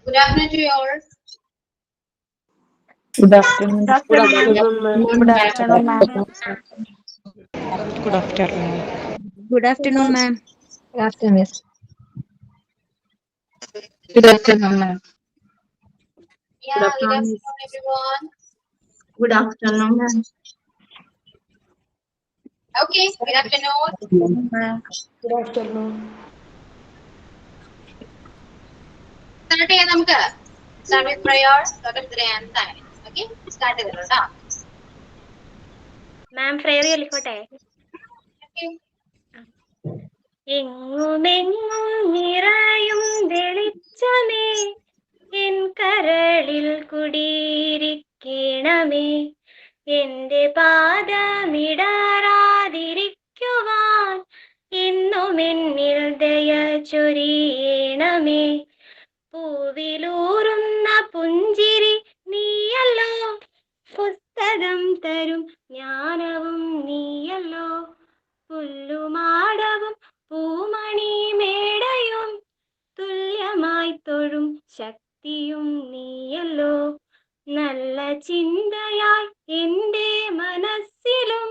Good afternoon to you all. Good afternoon. Good afternoon, ma'am. Good afternoon, ma'am. Good afternoon. Good afternoon, ma'am. Good afternoon, miss. Good afternoon, ma'am. Yeah, good afternoon, everyone. Good afternoon, ma'am. Okay, good afternoon. Good afternoon. Start ചെയ്യാം നമുക്ക്. Start with prayer, Dr. and science. Okay, start ചെയ്തല്ലോ കേട്ടോ. മാം prayer ചൊല്ലിക്കോട്ടെ. Okay. എങ്ങുമെങ്ങും നിറയും വെളിച്ചമേ, എൻ കരളിൽ കുടിയിരിക്കണമേ, എന്റെ പാദമിടറാതിരിക്കുവാൻ എന്നും എന്നിൽ ദയ ചൊരിയണമേ. പൂവിലൂറുന്ന പുഞ്ചിരി നീയല്ലോ, പുസ്തകം തരും ജ്ഞാനവും നീയല്ലോ, പുല്ലുമാടവും പൂമണി മേടയും തുല്യമായി തൊഴും ശക്തിയും നീയല്ലോ. നല്ല ചിന്തയായി എൻ്റെ മനസ്സിലും,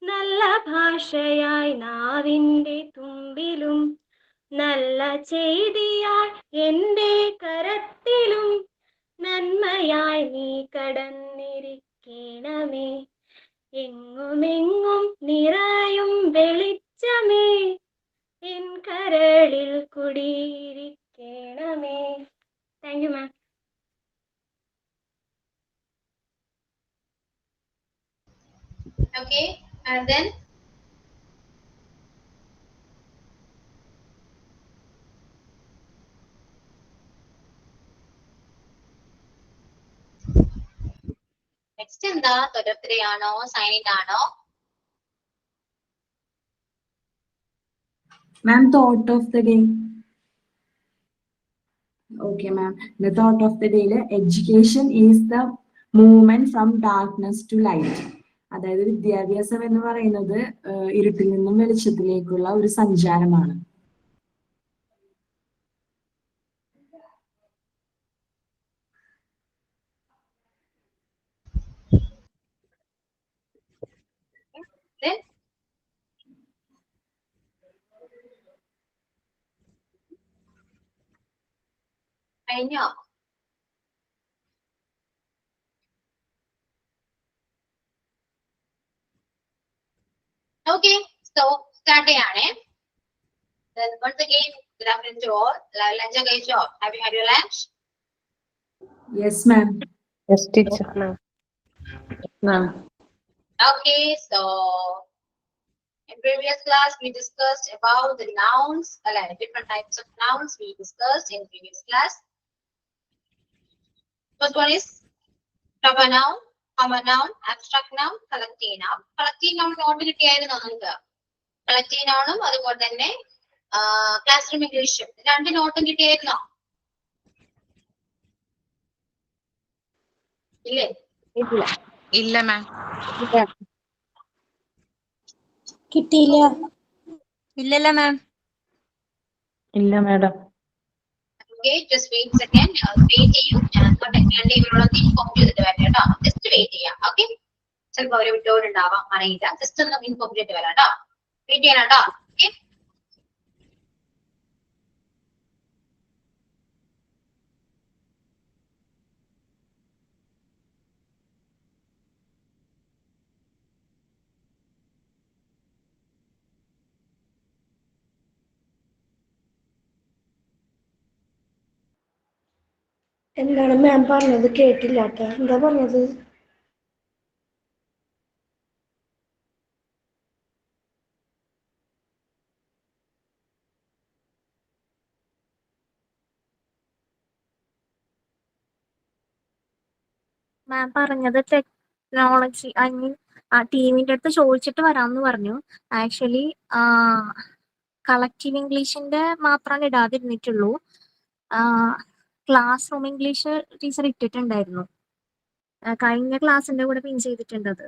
നല്ല ഭാഷയായി നാവിൻ്റെ തുമ്പിലും, നല്ല ചെയ്തിയായി എൻ്റെ കരത്തിലും, നന്മയായി നീ കടന്നിരിക്കണമേ. എങ്ങുമെങ്ങും നിറയും വെളിച്ചമേ, എൻ കരളിൽ കുടിയിരിക്കണമേ. Thank you ma'am. Okay, and then next എന്താ? തുടർത്തിയാണോ സൈനിങ് ആണോ? Ma'am, thought of the day. Okay, ma'am. The thought of the day, education is the movement from darkness to light. അതായത് വിദ്യാഭ്യാസം എന്ന് പറയുന്നത് ഇരുട്ടിൽ നിന്നും വെളിച്ചത്തിലേക്കുള്ള ഒരു സഞ്ചാരമാണ്. Then കഴിഞ്ഞോ? Okay, so start ചെയ്യണേ. Then once again, good afternoon to all. Lunch ഒക്കെ കഴിച്ചോ? Have you had your lunch? Yes, ma'am. Yes, teacher. Ma'am. Okay, so in previous class we discussed about the nouns, different types of nouns we discussed in previous class. First one is proper noun, common noun, abstract noun, collective noun. Collective noun note കിട്ടിയായിരുന്നു നിങ്ങൾക്ക്. Collective noun അതുപോലെ തന്നെ class room ഇംഗ്ലീഷും രണ്ട് നോട്ടും കിട്ടിയായിരുന്നോ? ഇല്ലേ? ഇല്ല മാം. കിട്ടിയില്ല. ഇല്ലല്ലോ മാം. ഇല്ല madam. Okay, just wait a second. Wait ചെയ്യൂ. ഞാൻ ടെക്നിക്കൽ ഇവരോടൊന്ന് ഇൻഫോം ചെയ്തിട്ട് വരാം കേട്ടോ. ജസ്റ്റ് വെയിറ്റ് ചെയ്യാം. ഓക്കെ, ചിലപ്പോൾ അവരെ വിട്ടോടുണ്ടാവാം, അറിയില്ല. ജസ്റ്റ് ഒന്ന് ഇൻഫോം ചെയ്തിട്ട് വരാം കേട്ടോ. വെയിറ്റ് ചെയ്യണം കേട്ടോ. ഓക്കെ. എന്താണ് മാം പറഞ്ഞത്? കേട്ടില്ല കേട്ടോ. എന്താ പറഞ്ഞത്? മാം പറഞ്ഞത് ടെക്നോളജി ഐ മീൻ ടീമിന്റെ അടുത്ത് ചോദിച്ചിട്ട് വരാമെന്ന് പറഞ്ഞു. ആക്ച്വലി കളക്റ്റീവ് ഇംഗ്ലീഷിന്റെ മാത്രമാണ് ഇടാതിരുന്നിട്ടുള്ളൂ. ക്ലാസ് റൂം ഇംഗ്ലീഷ് ടീച്ചർ ഇട്ടിട്ടുണ്ടായിരുന്നു. കഴിഞ്ഞ ക്ലാസ്സിന്റെ കൂടെ പിൻ ചെയ്തിട്ടുണ്ട് അത്.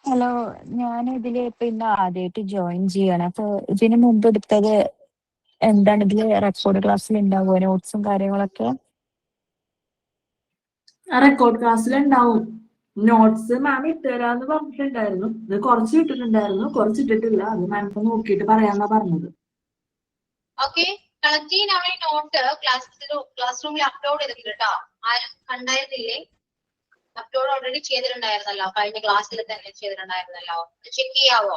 ഹലോ, ഞാൻ ഇതില് പിന്നെ ആദ്യമായിട്ട് ജോയിൻ ചെയ്യാണ്. അപ്പൊ ഇതിന് മുമ്പ് എടുത്തത് എന്താണ്, ഇതില് റെക്കോർഡ് ക്ലാസ്സിൽ ഉണ്ടാവുമോ നോട്ട്സും കാര്യങ്ങളൊക്കെ? ആ റെക്കോർഡ് ക്ലാസ്സിൽ ഉണ്ടാവും. നോട്ട്സ് മാം ഇട്ടുതരാന്ന് പറഞ്ഞിട്ടുണ്ടായിരുന്നു. ഇത് കുറച്ച് ഇട്ടിട്ടുണ്ടായിരുന്നു, കുറച്ച് ഇട്ടിട്ടില്ല. അത് മാം നോക്കിയിട്ട് പറയാന്നാ പറഞ്ഞത്. ഓക്കെ, കളക്ട് ചെയ്യാൻ അവിടെ നോട്ട് ക്ലാസ് റൂമിൽ അപ്ലോഡ് ചെയ്തിട്ടുണ്ട് കേട്ടോ. ആരും കണ്ടായിരുന്നില്ലേ? അപ്ലോഡ് ഓൾറെഡി ചെയ്തിട്ടുണ്ടായിരുന്നല്ലോ, കഴിഞ്ഞ ക്ലാസ്സിൽ തന്നെ ചെയ്തിട്ടുണ്ടായിരുന്നല്ലോ. ചെക്ക് ചെയ്യാവോ?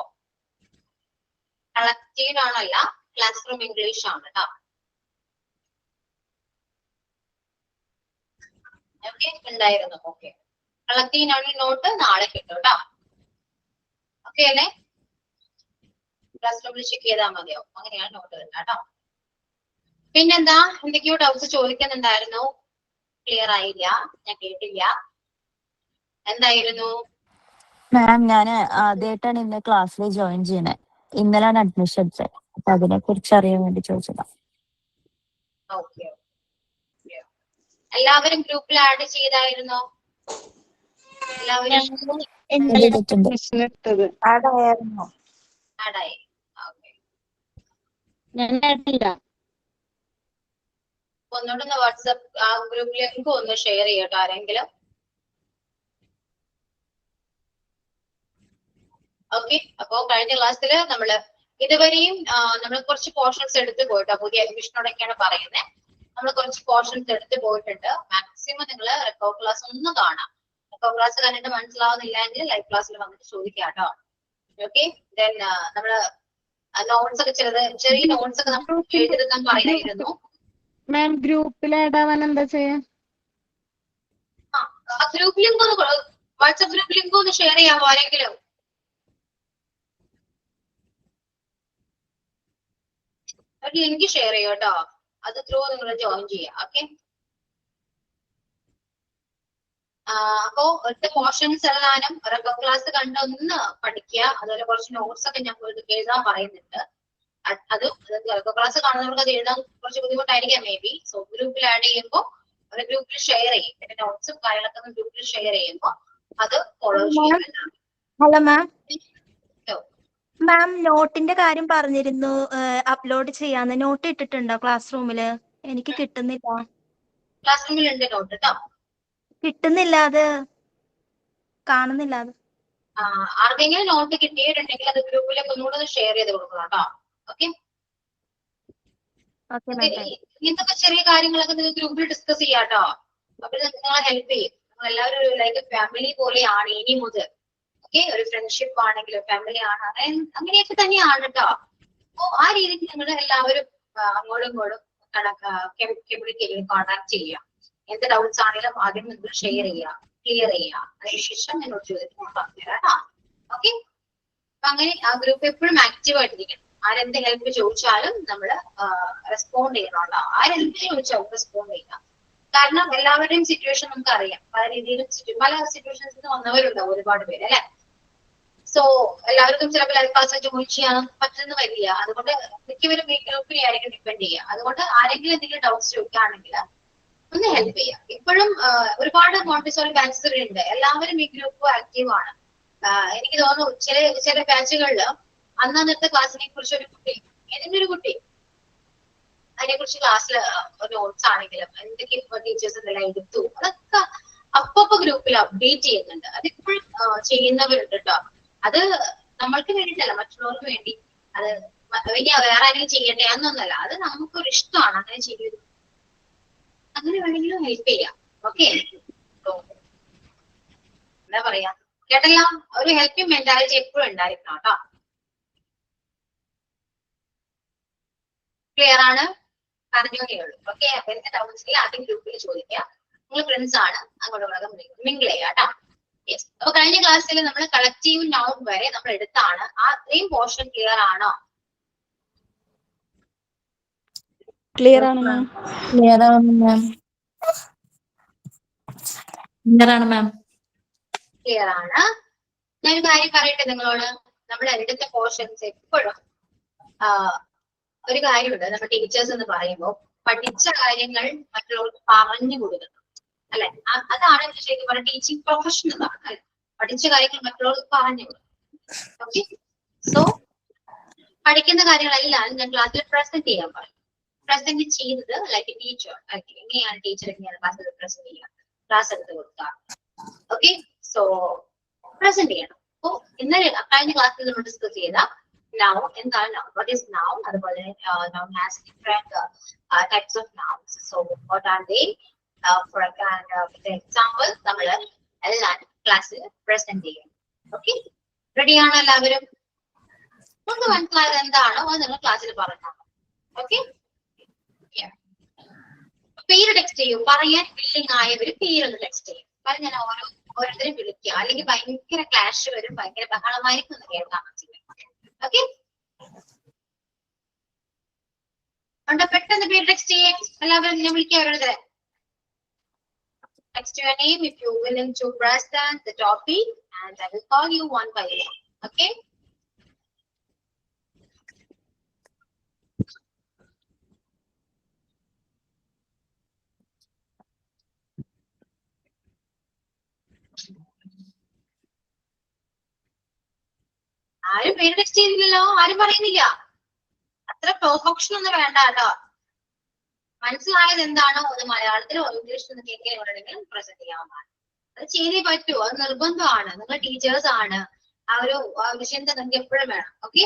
കളക്റ്റീവ് ആണല്ല, ക്ലാസ് റൂം ഇംഗ്ലീഷ് ആണ് കേട്ടോ. ഓക്കെ, ഉണ്ടായിരുന്നു. ഓക്കെ, കളക്റ്റീവ് ആണ് നോട്ട് നാളെ കിട്ടും കേട്ടോ. ഓക്കെ അല്ലേ? ക്ലാസ് റൂമിൽ ചെക്ക് ചെയ്താൽ മതിയോ? അങ്ങനെയാണ് നോട്ട് കിട്ടുക കേട്ടോ. പിന്നെന്താ, എന്തൊക്കെയോ ഡൗട്ട്സ് ചോദിക്കുന്നുണ്ടായിരുന്നു, ക്ലിയർ ആയില്ല, ഞാൻ കേട്ടില്ല. എന്തായിരുന്നു? മാം, ഞാൻ ആദ്യമായിട്ടാണ് ഇന്ന് ക്ലാസ്സിൽ ജോയിൻ ചെയ്യണേ. ഇന്നലെയാണ് അഡ്മിഷൻ എടുത്തത്. അപ്പൊ അതിനെ കുറിച്ച് അറിയാൻ വേണ്ടി ചോദിച്ചതാ. ഓക്കെ, എല്ലാവരും ഗ്രൂപ്പിൽ ആഡ് ചെയ്തായിരുന്നോ? എല്ലാവരും എടുത്തത് ആഡായി. ഓക്കെ, ഞാൻ കേട്ടില്ല. ഒന്നുകൂടെ വാട്സപ്പ് ആ ഗ്രൂപ്പിലേക്ക് ഒന്ന് ഷെയർ ചെയ്യട്ടോ ആരെങ്കിലും. ഓക്കെ, അപ്പോ കഴിഞ്ഞ ക്ലാസ്സിൽ നമ്മള് ഇതുവരെയും നമ്മൾ കുറച്ച് പോർഷൻസ് എടുത്ത് പോയിട്ടോ. പുതിയ അഡ്മിഷനോടൊക്കെയാണ് പറയുന്നത്. നമ്മൾ കുറച്ച് പോർഷൻസ് എടുത്ത് പോയിട്ടുണ്ട്. മാക്സിമം നിങ്ങൾ റെക്കോർഡ് ക്ലാസ് ഒന്ന് കാണാം. റെക്കോർഡ് ക്ലാസ് കണ്ടിട്ട് മനസ്സിലാവുന്നില്ല എങ്കിൽ ലൈവ് ക്ലാസ്സിൽ വന്നിട്ട് ചോദിക്കാം കേട്ടോ. ഓക്കെ, ദെൻ നമ്മള് നോട്ട്സ് ഒക്കെ ചെറിയ നോട്ട്സ് ഒക്കെ നമ്മൾ എഴുതിയെടുക്കാൻ പറയായിരുന്നു. മാം, ഗ്രൂപ്പിൽ ആഡ് ആവാൻ എന്താ ചെയ്യാ? ഗ്രൂപ്പ് ലിങ്ക് ഒന്ന് വാട്സ്ആപ്പ് ഗ്രൂപ്പ് ലിങ്ക് ഒന്ന് ഷെയർ ചെയ്യാമോ ആരെങ്കിലും? ഒരു ലിങ്ക് ഷെയർ ചെയ്യോ കേട്ടോ. അത് ത്രൂ നിങ്ങൾ ജോയിൻ ചെയ്യാം. ഓക്കെ, അപ്പോ ഒറ്റ പോർഷൻസ് എഴുതാനും റെക്കോർഡ് ക്ലാസ് കണ്ട് ഒന്ന് പഠിക്കുക. അതുപോലെ കുറച്ച് നോട്ട്സ് ഒക്കെ ഞാൻ എഴുതാൻ പറയുന്നുണ്ട്. അത് റെക്കോർഡ് ക്ലാസ് കാണുന്നവർക്ക് അത് എഴുതാൻ കുറച്ച് ബുദ്ധിമുട്ടായിരിക്കാം മേ ബി. സോ ഗ്രൂപ്പിൽ ആഡ് ചെയ്യുമ്പോൾ ഒരു ഗ്രൂപ്പിൽ ഷെയർ ചെയ്യും. പിന്നെ നോട്ട്സും കാര്യങ്ങളൊക്കെ ഗ്രൂപ്പിൽ ഷെയർ ചെയ്യുമ്പോൾ അത് ഫോളോ ചെയ്യാം. Hello ma'am. മാം, നോട്ടിന്റെ കാര്യം പറഞ്ഞിരുന്നു, അപ്ലോഡ് ചെയ്യാന്ന്. നോട്ട് ഇട്ടിട്ടുണ്ടോ ക്ലാസ് റൂമില്? എനിക്ക് കിട്ടുന്നില്ല. ക്ലാസ് റൂമിൽ ഉണ്ട് നോട്ട് കേട്ടോ. കിട്ടുന്നില്ല, അത് കാണുന്നില്ല. അത് ആർക്കെങ്കിലും നോട്ട് കിട്ടിയിട്ടുണ്ടെങ്കിൽ അത് ഗ്രൂപ്പിലേക്ക് ഒന്നുകൂടെ ഷെയർ ചെയ്ത് കൊടുക്കണം കേട്ടോ. ഓക്കെ, ഇങ്ങനത്തെ ചെറിയ കാര്യങ്ങളൊക്കെ നിങ്ങൾ ഗ്രൂപ്പിൽ ഡിസ്കസ് ചെയ്യാം കേട്ടോ. അപ്പൊ നിങ്ങളെ ഹെൽപ്പ് ചെയ്യും. എല്ലാവരും ലൈക്ക് ഫാമിലി പോലെയാണ് ഇനി മുതൽ. ഓക്കെ, ഒരു ഫ്രണ്ട്ഷിപ്പ് ആണെങ്കിലും ഫാമിലി ആണ്, അങ്ങനെയൊക്കെ തന്നെയാണ് കേട്ടോ. അപ്പൊ ആ രീതിക്ക് നിങ്ങൾ എല്ലാവരും അങ്ങോട്ടും ഇങ്ങോട്ടും കമ്മ്യൂണിക്കേറ്റ് ചെയ്യുക, കോൺടാക്ട് ചെയ്യുക. എന്ത് ഡൗട്ട്സ് ആണെങ്കിലും ആദ്യം നിങ്ങൾ ഷെയർ ചെയ്യുക, ക്ലിയർ ചെയ്യുക. അതിനുശേഷം എന്നോട് ചോദിച്ചു കേട്ടോ. ഓക്കെ, അപ്പൊ അങ്ങനെ ആ ഗ്രൂപ്പ് എപ്പോഴും ആക്റ്റീവ് ആയിട്ടിരിക്കണം. ആരെന്ത് ഹെൽപ്പ് ചോദിച്ചാലും നമ്മൾ റെസ്പോണ്ട് ചെയ്യണമല്ലോ. ആരെന്ത് ചോദിച്ചാലും റെസ്പോണ്ട് ചെയ്യുക. കാരണം എല്ലാവരുടെയും സിറ്റുവേഷൻ നമുക്ക് അറിയാം. പല രീതിയിലും പല സിറ്റുവേഷൻസിൽ വന്നവരുണ്ടാവും ഒരുപാട് പേര് അല്ലെ. സോ എല്ലാവർക്കും ചിലപ്പോൾ ലൈഫ് ക്ലാസ് ജോയിൻ ചെയ്യാൻ പറ്റുന്ന വരില്ല. അതുകൊണ്ട് മിക്കവരും ഈ ഗ്രൂപ്പിനെ ആയിരിക്കും ഡിപ്പെൻഡ് ചെയ്യുക. അതുകൊണ്ട് ആരെങ്കിലും എന്തെങ്കിലും ഡൗട്ട്സ് ചോദിക്കുകയാണെങ്കിൽ ഒന്ന് ഹെൽപ്പ് ചെയ്യാം. ഇപ്പോഴും ഒരുപാട് മോണ്ടിസോറി ബാച്ചസ് ഉണ്ട്. എല്ലാവരും ഈ ഗ്രൂപ്പ് ആക്റ്റീവ് ആണ്. എനിക്ക് തോന്നുന്നു ചില ബാച്ചുകളിൽ അന്നത്തെ ക്ലാസ്സിനെ കുറിച്ച് ഒരു കുട്ടി, ഏതെങ്കിലും ഒരു കുട്ടി അതിനെ കുറിച്ച് ക്ലാസ്സിൽ നോട്ട്സ് ആണെങ്കിലും എന്തൊക്കെ ടീച്ചേഴ്സ് എന്തെല്ലാം എടുത്തു അതൊക്കെ അപ്പൊ ഗ്രൂപ്പിൽ അപ്ഡേറ്റ് ചെയ്യുന്നുണ്ട്. അതിപ്പോഴും ചെയ്യുന്നവരുണ്ട് കേട്ടോ. അത് നമ്മൾക്ക് വേണ്ടിയിട്ടല്ല, മറ്റുള്ളവർക്ക് വേണ്ടി. അത് ഇനി വേറെ ആരെങ്കിലും ചെയ്യട്ടെ എന്നൊന്നല്ല, അത് നമുക്കൊരു ഇഷ്ടമാണ് അങ്ങനെ ചെയ്യുന്നത്. അങ്ങനെ വേണമെങ്കിലും ഹെൽപ്പ് ചെയ്യാം. ഓക്കെ, എന്താ പറയാ, കേട്ടല്ലോ. ഒരു ഹെൽപ്പിംഗ് മെന്റാലിറ്റി എപ്പോഴും ഉണ്ടായിരിക്കണം കേട്ടോ. ക്ലിയർ ആണ്? പറഞ്ഞേ ഉള്ളൂ. ഓക്കെ, അപ്പൊ എന്ത് ഡൗട്ട്സ് ആദ്യം ഗ്രൂപ്പിൽ ചോദിക്കാം. നിങ്ങൾ ഫ്രണ്ട്സ് ആണ്, അങ്ങോട്ടും മിങ്കിൾ ചെയ്യാം കേട്ടോ. യെസ്, അപ്പൊ കഴിഞ്ഞ ക്ലാസ്സിൽ നമ്മൾ കളക്റ്റീവ് നൗൺ വരെ നമ്മൾ എടുത്താണ്. ആ അത്രയും പോർഷൻ ക്ലിയർ ആണോ? ക്ലിയർ ആണ് മാം. ക്ലിയർ ആണ് മാം. ക്ലിയർ ആണ് മാം. ക്ലിയർ ആണ്. ഞാനൊരു കാര്യം പറയട്ടെ നിങ്ങളോട്. നമ്മൾ എടുത്ത പോർഷൻസ് എപ്പോഴും ഒരു കാര്യമുണ്ട്. നമ്മൾ ടീച്ചേഴ്സ് എന്ന് പറയുമ്പോൾ പഠിച്ച കാര്യങ്ങൾ മറ്റുള്ളവർക്ക് പറഞ്ഞു കൊടുക്കണം അല്ലെ. അതാണ് ശരിക്കും പറഞ്ഞ ടീച്ചിങ് പ്രൊഫഷൻ എന്നാണ്. പഠിച്ച കാര്യങ്ങൾ മറ്റുള്ളവർക്ക് പറഞ്ഞു. ഓക്കെ, സോ പഠിക്കുന്ന കാര്യങ്ങളെല്ലാം ഞാൻ ക്ലാസ്സിൽ പ്രസന്റ് ചെയ്യാൻ പറയും. പ്രസന്റ് ചെയ്തത് ലൈക്ക് ടീച്ചർ, എങ്ങനെയാണ് ടീച്ചർ എങ്ങനെയാണ് ക്ലാസ്സിൽ പ്രസന്റ് ചെയ്യുക, ക്ലാസ് എടുത്ത് കൊടുക്കുക. ഓക്കെ, സോ പ്രസന്റ് ചെയ്യണം. അപ്പോ ഇന്നലെ കഴിഞ്ഞ ക്ലാസ്സിൽ നമ്മൾ ഡിസ്കസ് ചെയ്ത noun എന്താണ് noun, what is noun, അതുപോലെ noun has different types of nouns. So what are they? For example നമ്മൾ എല്ലാം ക്ലാസ്സിൽ പ്രസന്റ് ചെയ്യും. ഓക്കെ, റെഡി ആണോ എല്ലാവരും? നമുക്ക് മനസ്സിലായത് എന്താണോ അത് നിങ്ങൾ ക്ലാസ്സിൽ പറഞ്ഞാൽ. ഓക്കെ, പേര് ടെക്സ്റ്റ് ചെയ്യും. പറയാൻ വില്ലിംഗ് ആയവര് പേരൊന്ന് ടെക്സ്റ്റ് ചെയ്യും. കാരണം ഞാൻ ഓരോരുത്തരും വിളിക്കുക, അല്ലെങ്കിൽ ഭയങ്കര ക്ലാഷ് വരും, ഭയങ്കര ബഹളമായിരിക്കും എന്ന് കേൾക്കാൻ പറ്റില്ല. ഓക്കെ, അതുകൊണ്ട് പെട്ടെന്ന് പേര് ടെക്സ്റ്റ് ചെയ്യേ. എല്ലാവരും ഞാൻ വിളിക്കുക ഓരോരുത്തരെ. Text your name if you're willing to present the topic, and I will call you one by one. Okay. ആരും പേര് ടെക്സ്റ്റ് ചെയ്തില്ലല്ലോ, ആരും പറയുന്നില്ല. അത്ര പെർഫെക്ഷൻ ഒന്നും വേണ്ട കേട്ടോ. മനസ്സിലായത് എന്താണോ അത് മലയാളത്തിലോ ഇംഗ്ലീഷിലോ കേൾക്കുകയാണെങ്കിൽ പ്രസന്റ് ചെയ്യാവുന്നതാണ്. അത് ചെയ്തേ പറ്റൂ, അത് നിർബന്ധമാണ്. നിങ്ങൾ ടീച്ചേഴ്സ് ആണ്, ആ ഒരു വിഷയം നിങ്ങൾക്ക് എപ്പോഴും വേണം. ഓക്കെ,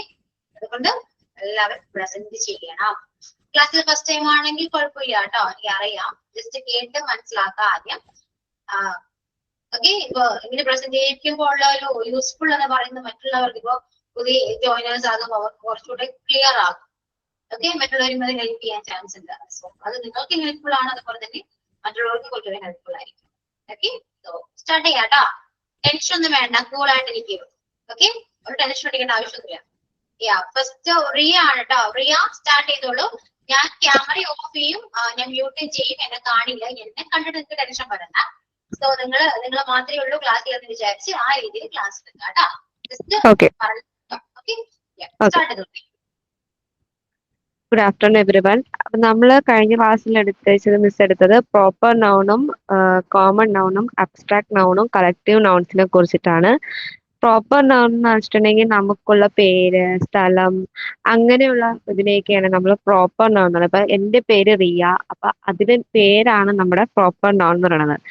അതുകൊണ്ട് എല്ലാവരും പ്രസന്റ് ചെയ്യണം. ക്ലാസ്സിൽ ഫസ്റ്റ് ടൈം ആണെങ്കിൽ കുഴപ്പമില്ല കേട്ടോ, എനിക്ക് അറിയാം. ജസ്റ്റ് കേട്ട് മനസ്സിലാക്കാം ആദ്യം. ഓക്കെ, ഇപ്പൊ ഇങ്ങനെ പ്രസന്റ് ചെയ്യിക്കുമ്പോൾ ഉള്ള ഒരു യൂസ്ഫുൾ എന്ന് പറയുന്നത് മറ്റുള്ളവർക്ക്, ഇപ്പൊ പുതിയ ജോയിനേഴ്സ് ആകുമ്പോൾ അവർക്ക് കുറച്ചുകൂടെ ക്ലിയർ ആകും. ഓക്കെ, മറ്റുള്ളവരും അത് ഹെൽപ്പ് ചെയ്യാൻ ചാൻസ് ഉണ്ട്. സോ അത് നിങ്ങൾക്ക് ഹെൽപ്ഫുൾ ആണ്, അതുപോലെ തന്നെ മറ്റുള്ളവർക്ക് കുറച്ചുകൂടെ ഹെൽപ്ഫുൾ ആയിരിക്കും. ഓക്കെ, സോ സ്റ്റാർട്ട് ചെയ്യാം കേട്ടോ. ടെൻഷൻ ഒന്നും വേണ്ട, കൂൾ ആയിട്ടിരിക്കും. ഓക്കെ, ഒരു ടെൻഷൻ അടിക്കേണ്ട ആവശ്യമൊന്നുമില്ല. ഫസ്റ്റ് റിയ ആണ് കേട്ടോ. റിയ സ്റ്റാർട്ട് ചെയ്തോളൂ. ഞാൻ ക്യാമറ ഓഫ് ചെയ്യും, ഞാൻ മ്യൂട്ട് ചെയ്യും. എന്നെ കാണില്ല, എന്നെ കണ്ടിട്ട് നിങ്ങൾക്ക് ടെൻഷൻ വരണ്ട. സോ നിങ്ങൾ മാത്രമേ ഉള്ളൂ ക്ലാസ്സിൽ എന്ന് വിചാരിച്ച് ആ രീതിയിൽ ക്ലാസ് എടുക്കാം കേട്ടോ. ജസ്റ്റ് സ്റ്റാർട്ട് ചെയ്തോളൂ. Good afternoon everyone. അപ്പൊ നമ്മൾ കഴിഞ്ഞ ക്ലാസ്സിൽ മിസ് എടുത്തത് പ്രോപ്പർ നൗണും കോമൺ നൗണും അബ്സ്ട്രാക്ട് നൗണും കളക്റ്റീവ് നൗൺസിനെ കുറിച്ചിട്ടാണ്. പ്രോപ്പർ നൗൺ എന്ന് വെച്ചിട്ടുണ്ടെങ്കിൽ നമുക്കുള്ള പേര്, സ്ഥലം, അങ്ങനെയുള്ള ഇതിനെയൊക്കെയാണ് നമ്മൾ പ്രോപ്പർ നൗൺ എന്ന് പറയുന്നത്. അപ്പൊ എന്റെ പേര് റിയ, അപ്പൊ അതിന്റെ പേരാണ് നമ്മുടെ പ്രോപ്പർ നൗൺ എന്ന് പറയുന്നത്.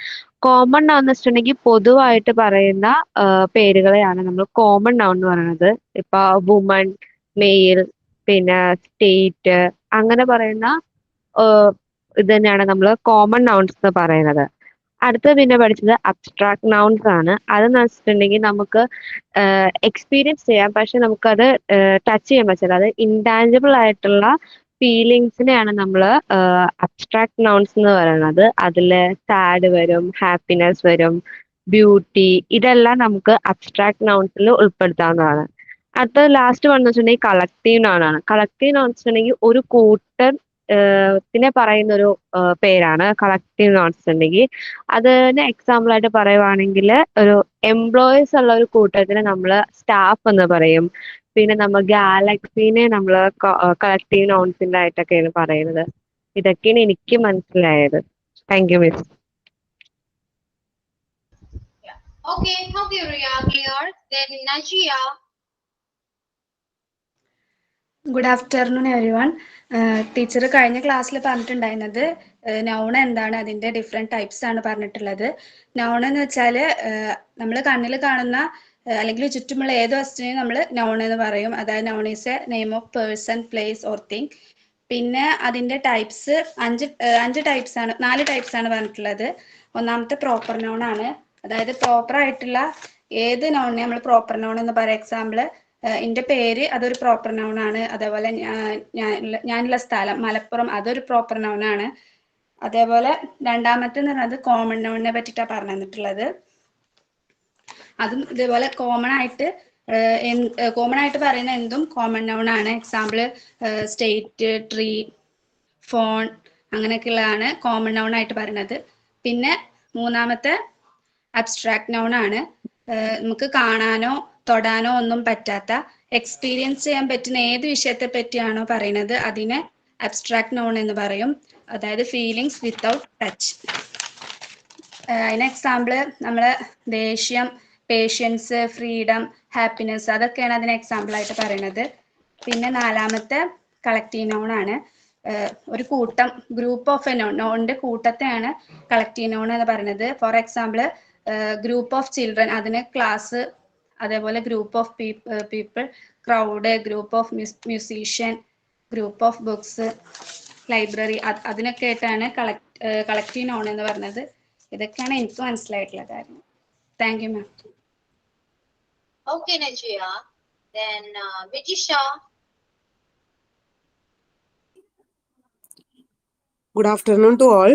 കോമൺ നൗൺ എന്ന് വെച്ചിട്ടുണ്ടെങ്കിൽ പൊതുവായിട്ട് പറയുന്ന പേരുകളെയാണ് നമ്മൾ കോമൺ നൗൺ എന്ന് പറയുന്നത്. ഇപ്പൊ വുമൺ, മെയിൽ, പിന്നെ സ്റ്റേറ്റ്, അങ്ങനെ പറയുന്ന ഇത് തന്നെയാണ് നമ്മൾ കോമൺ നൗൺസ് എന്ന് പറയുന്നത്. അടുത്തത് പിന്നെ പഠിച്ചത് അബ്സ്ട്രാക്ട് നൗൺസ് ആണ്. അതെന്ന് വെച്ചിട്ടുണ്ടെങ്കിൽ നമുക്ക് എക്സ്പീരിയൻസ് ചെയ്യാം, പക്ഷെ നമുക്കത് ടച്ച് ചെയ്യാൻ പറ്റില്ല. അത് ഇൻടാഞ്ചിബിൾ ആയിട്ടുള്ള ഫീലിങ്സിനെയാണ് നമ്മൾ അബ്സ്ട്രാക്ട് നൗൺസ് എന്ന് പറയുന്നത്. അതിൽ സാഡ് വരും, ഹാപ്പിനെസ് വരും, ബ്യൂട്ടി, ഇതെല്ലാം നമുക്ക് അബ്സ്ട്രാക്ട് നൗൺസിൽ ഉൾപ്പെടുത്താവുന്നതാണ്. അടുത്ത ലാസ്റ്റ് വന്നു വെച്ചിട്ടുണ്ടെങ്കിൽ കളക്റ്റീവ് നൗൺ ആണ്. കളക്റ്റീവ് നൗൺ വെച്ചിട്ടുണ്ടെങ്കിൽ ഒരു കൂട്ടത്തിനെ പറയുന്ന ഒരു പേരാണ് കളക്റ്റീവ് നൗൺസ് ഉണ്ടെങ്കിൽ. അതിന് എക്സാമ്പിൾ ആയിട്ട് പറയുവാണെങ്കിൽ ഒരു എംപ്ലോയീസ് ഉള്ള ഒരു കൂട്ടത്തിന് നമ്മൾ സ്റ്റാഫ് എന്ന് പറയും. പിന്നെ നമ്മൾ ഗാലക്സീനെ നമ്മൾ കളക്റ്റീവ് നൗൺസിന്റെ ആയിട്ടൊക്കെയാണ് പറയുന്നത്. ഇതൊക്കെയാണ് എനിക്ക് മനസ്സിലായത്. Thank you miss. Okay, Riya, clear. Then Najia. Good afternoon everyone. Teacher കഴിഞ്ഞ ക്ലാസ്സിൽ പറഞ്ഞിട്ടുണ്ടായിരുന്നത് നൗൺ എന്താണ്, അതിന്റെ ഡിഫറെന്റ് ടൈപ്സ് ആണ് പറഞ്ഞിട്ടുള്ളത്. നൗൺ എന്ന് വെച്ചാൽ നമ്മൾ കണ്ണിൽ കാണുന്ന അല്ലെങ്കിൽ ചുറ്റുമുള്ള ഏത് വസ്തുവിനെയും നമ്മൾ നൗൺ എന്ന് പറയും. അതായത് noun is A name of person, place or thing. പിന്നെ അതിന്റെ ടൈപ്സ് നാല് ടൈപ്സ് ആണ് പറഞ്ഞിട്ടുള്ളത്. ഒന്നാമത്തെ പ്രോപ്പർ നൗൺ ആണ്. അതായത് പ്രോപ്പർ ആയിട്ടുള്ള ഏത് നൗണിനെ നമ്മൾ പ്രോപ്പർ നൗൺ എന്ന് പറയാം. എക്സാമ്പിൾ എൻ്റെ പേര്, അതൊരു പ്രോപ്പർ നൗൺ ആണ്. അതേപോലെ ഞാനുള്ള സ്ഥലം മലപ്പുറം, അതൊരു പ്രോപ്പർ നൗൺ ആണ്. അതേപോലെ രണ്ടാമത്തെ എന്ന് പറയുന്നത് കോമൺ നൗണിനെ പറ്റിയിട്ടാണ് പറഞ്ഞു തന്നിട്ടുള്ളത്. അതും ഇതേപോലെ കോമൺ ആയിട്ട് പറയുന്ന എന്തും കോമൺ നൗൺ ആണ്. എക്സാമ്പിൾ സ്റ്റേറ്റ്, ട്രീ, ഫോൺ, അങ്ങനെയൊക്കെയുള്ളതാണ് കോമൺ നൗൺ ആയിട്ട് പറയുന്നത്. പിന്നെ മൂന്നാമത്തെ അബ്സ്ട്രാക്ട് നൗൺ ആണ്. നമുക്ക് കാണാനോ തൊടാനോ ഒന്നും പറ്റാത്ത, എക്സ്പീരിയൻസ് ചെയ്യാൻ പറ്റുന്ന ഏത് വിഷയത്തെ പറ്റിയാണോ പറയുന്നത് അതിനെ അബ്സ്ട്രാക്ട് നൗൺ എന്ന് പറയും. അതായത് ഫീലിങ്സ് വിത്തൗട്ട് ടച്ച്. അതിന് എക്സാമ്പിൾ നമ്മള് ദേഷ്യം, പേഷ്യൻസ്, ഫ്രീഡം, ഹാപ്പിനെസ്, അതൊക്കെയാണ് അതിന് എക്സാമ്പിൾ ആയിട്ട് പറയുന്നത്. പിന്നെ നാലാമത്തെ കളക്റ്റീവ് നൗൺ ആണ്. ഒരു കൂട്ടം, ഗ്രൂപ്പ് ഓഫ് എ നോൺ, നോണിന്റെ കൂട്ടത്തെയാണ് കളക്റ്റീവ് നൗൺ എന്ന് പറയുന്നത്. For example group of children, അതിന് ക്ലാസ്, അതേപോലെ group of people, crowd, group of musician, group of books, library, അതിനൊക്കെ ആയിട്ടാണ് കളക്റ്റീവ് നൗൺ എന്ന് പറയുന്നത്. ഇതൊക്കെയാണ് എനിക്ക് മനസ്സിലായിട്ടുള്ള കാര്യം. Thank you ma'am. Okay, Najia. Then Vijisha. Good afternoon to all.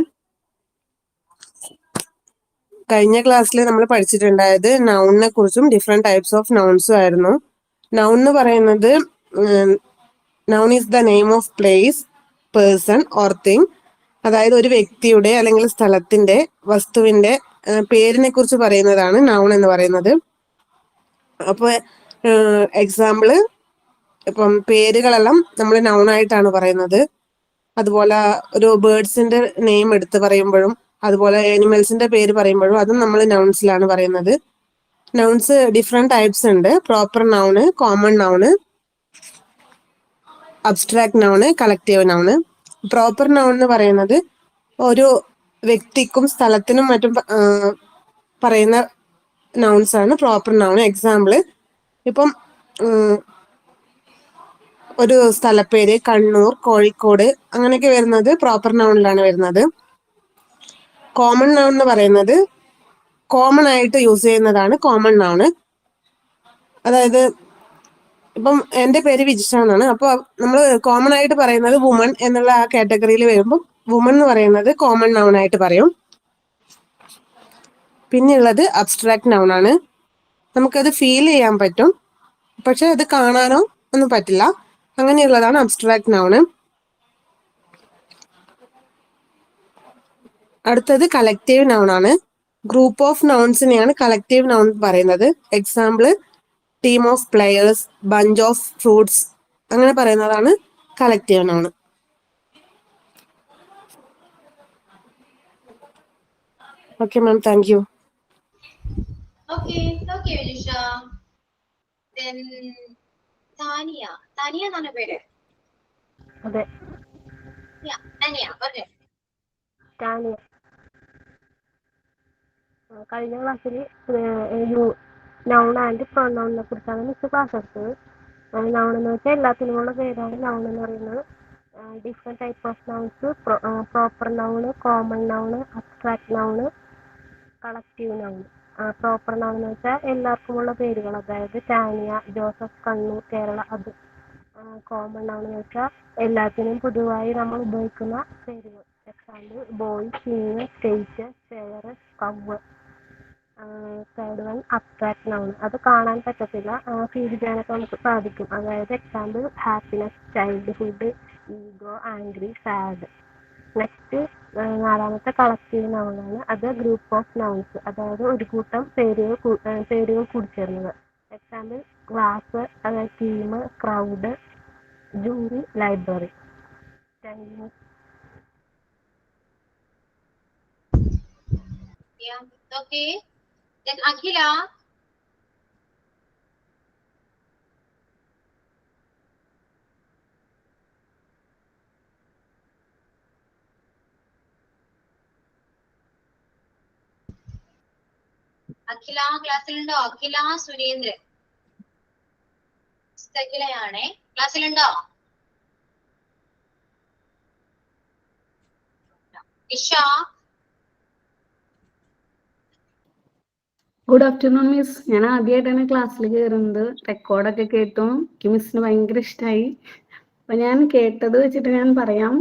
കഴിഞ്ഞ ക്ലാസ്സിൽ നമ്മൾ പഠിച്ചിട്ടുണ്ടായത് നൗണിനെ കുറിച്ചും ഡിഫറെന്റ് ടൈപ്സ് ഓഫ് നൗൺസും ആയിരുന്നു. നൗൺ എന്ന് പറയുന്നത് noun is the name of place, person or thing. അതായത് ഒരു വ്യക്തിയുടെ അല്ലെങ്കിൽ സ്ഥലത്തിന്റെ, വസ്തുവിന്റെ പേരിനെ കുറിച്ച് പറയുന്നതാണ് നൗൺ എന്ന് പറയുന്നത്. അപ്പൊ എക്സാമ്പിള്, ഇപ്പം പേരുകളെല്ലാം നമ്മൾ നൗൺ ആയിട്ടാണ് പറയുന്നത്. അതുപോലെ ഒരു ബേർഡ്സിന്റെ നെയിം എടുത്ത് പറയുമ്പോഴും, അതുപോലെ ആനിമൽസിന്റെ പേര് പറയുമ്പോഴും അതും നമ്മൾ നൗൺസിലാണ് പറയുന്നത്. നൗൺസ് ഡിഫറെന്റ് ടൈപ്സ് ഉണ്ട്. Proper noun, common noun, abstract noun, collective noun. Proper noun എന്ന് പറയുന്നത് ഒരു വ്യക്തിക്കും സ്ഥലത്തിനും മറ്റും പറയുന്ന നൗൺസ് ആണ് പ്രോപ്പർ നൗൺ. എക്സാമ്പിള്, ഇപ്പം ഒരു സ്ഥലപ്പേര് കണ്ണൂർ, കോഴിക്കോട്, അങ്ങനെയൊക്കെ വരുന്നത് പ്രോപ്പർ നൗണിലാണ് വരുന്നത്. കോമൺ നൗൺ എന്ന് പറയുന്നത് കോമൺ ആയിട്ട് യൂസ് ചെയ്യുന്നതാണ് കോമൺ നൗണ്. അതായത് ഇപ്പം എൻ്റെ പേര് വിജിഷ എന്നാണ്. അപ്പോൾ നമ്മൾ കോമൺ ആയിട്ട് പറയുന്നത് വുമൺ എന്നുള്ള ആ കാറ്റഗറിയിൽ വരുമ്പോൾ വുമൺ എന്ന് പറയുന്നത് കോമൺ നൗൺ ആയിട്ട് പറയും. പിന്നെയുള്ളത് അബ്സ്ട്രാക്ട് നൗൺ ആണ്. നമുക്കത് ഫീൽ ചെയ്യാൻ പറ്റും, പക്ഷെ അത് കാണാനോ ഒന്നും പറ്റില്ല. അങ്ങനെയുള്ളതാണ് അബ്സ്ട്രാക്ട് നൗണ്. അടുത്തത് കളക്റ്റീവ് നൗൺ ആണ്. ഗ്രൂപ്പ് ഓഫ് നൗൺസിനെയാണ് കളക്റ്റീവ് നൗൺ പറയുന്നത്. Example, team of players, bunch of fruits, അങ്ങനെ പറയുന്നതാണ് collective noun. Okay ma'am, thank you. Okay, Vijisha. Then Tania. Tania എന്നാണ് പേര്? അതെ, Tania, പറഞ്ഞേ. ടാനിയ. കഴിഞ്ഞ ക്ലാസ്സിൽ നൗൺ ആൻഡ് പ്രൊനൗണിനെ കുറിച്ചാണ് മിസ് ക്ലാസ് എടുത്തത്. നൗൺ എന്ന് വെച്ചാൽ എല്ലാത്തിനുമുള്ള പേരാണ് നൗൺ എന്ന് പറയുന്നത്. Different type of nouns, proper noun, common noun, abstract noun, collective noun. Proper noun എന്ന് വെച്ചാൽ എല്ലാവർക്കുമുള്ള പേരുകൾ, അതായത് ടാനിയ, ജോസഫ്, കണ്ണൂർ, കേരള, അത്. കോമൺ നൗൺ എന്ന് വെച്ചാൽ എല്ലാത്തിനും പൊതുവായി നമ്മൾ ഉപയോഗിക്കുന്ന പേരുകൾ. Example, boy, king, state, chair, cow. Third one abstract noun. അത് കാണാൻ പറ്റത്തില്ല, ഫീൽ ചെയ്യാനൊക്കെ നമുക്ക് സാധിക്കും. അതായത് example, happiness, childhood, ego, angry, sad. Next നാലാമത്തെ കളക്റ്റീവ് നൗൺ ആണ്. അത് ഗ്രൂപ്പ് ഓഫ് നൗൺസ്, അതായത് ഒരു കൂട്ടം പേരുകൾ കൂടിച്ചേർന്നത്. എക്സാമ്പിൾ, ക്ലാസ്, അതായത് team, crowd, jury, library. Thank you. Yeah, okay. Then Akhila. Akhila ക്ലാസ്സിലുണ്ടോ? അഖില സുരേന്ദ്രൻ. അഖിലയാണേ, ക്ലാസ്സിലുണ്ടോ? ഇഷ. Good afternoon miss. ഞാൻ ആദ്യമായിട്ടാണ് ക്ലാസ്സിൽ കയറുന്നത്. റെക്കോർഡൊക്കെ കേട്ടു, എനിക്ക് മിസ്സിന് ഭയങ്കര ഇഷ്ടമായി. അപ്പൊ ഞാൻ കേട്ടത് വെച്ചിട്ട് ഞാൻ പറയാം.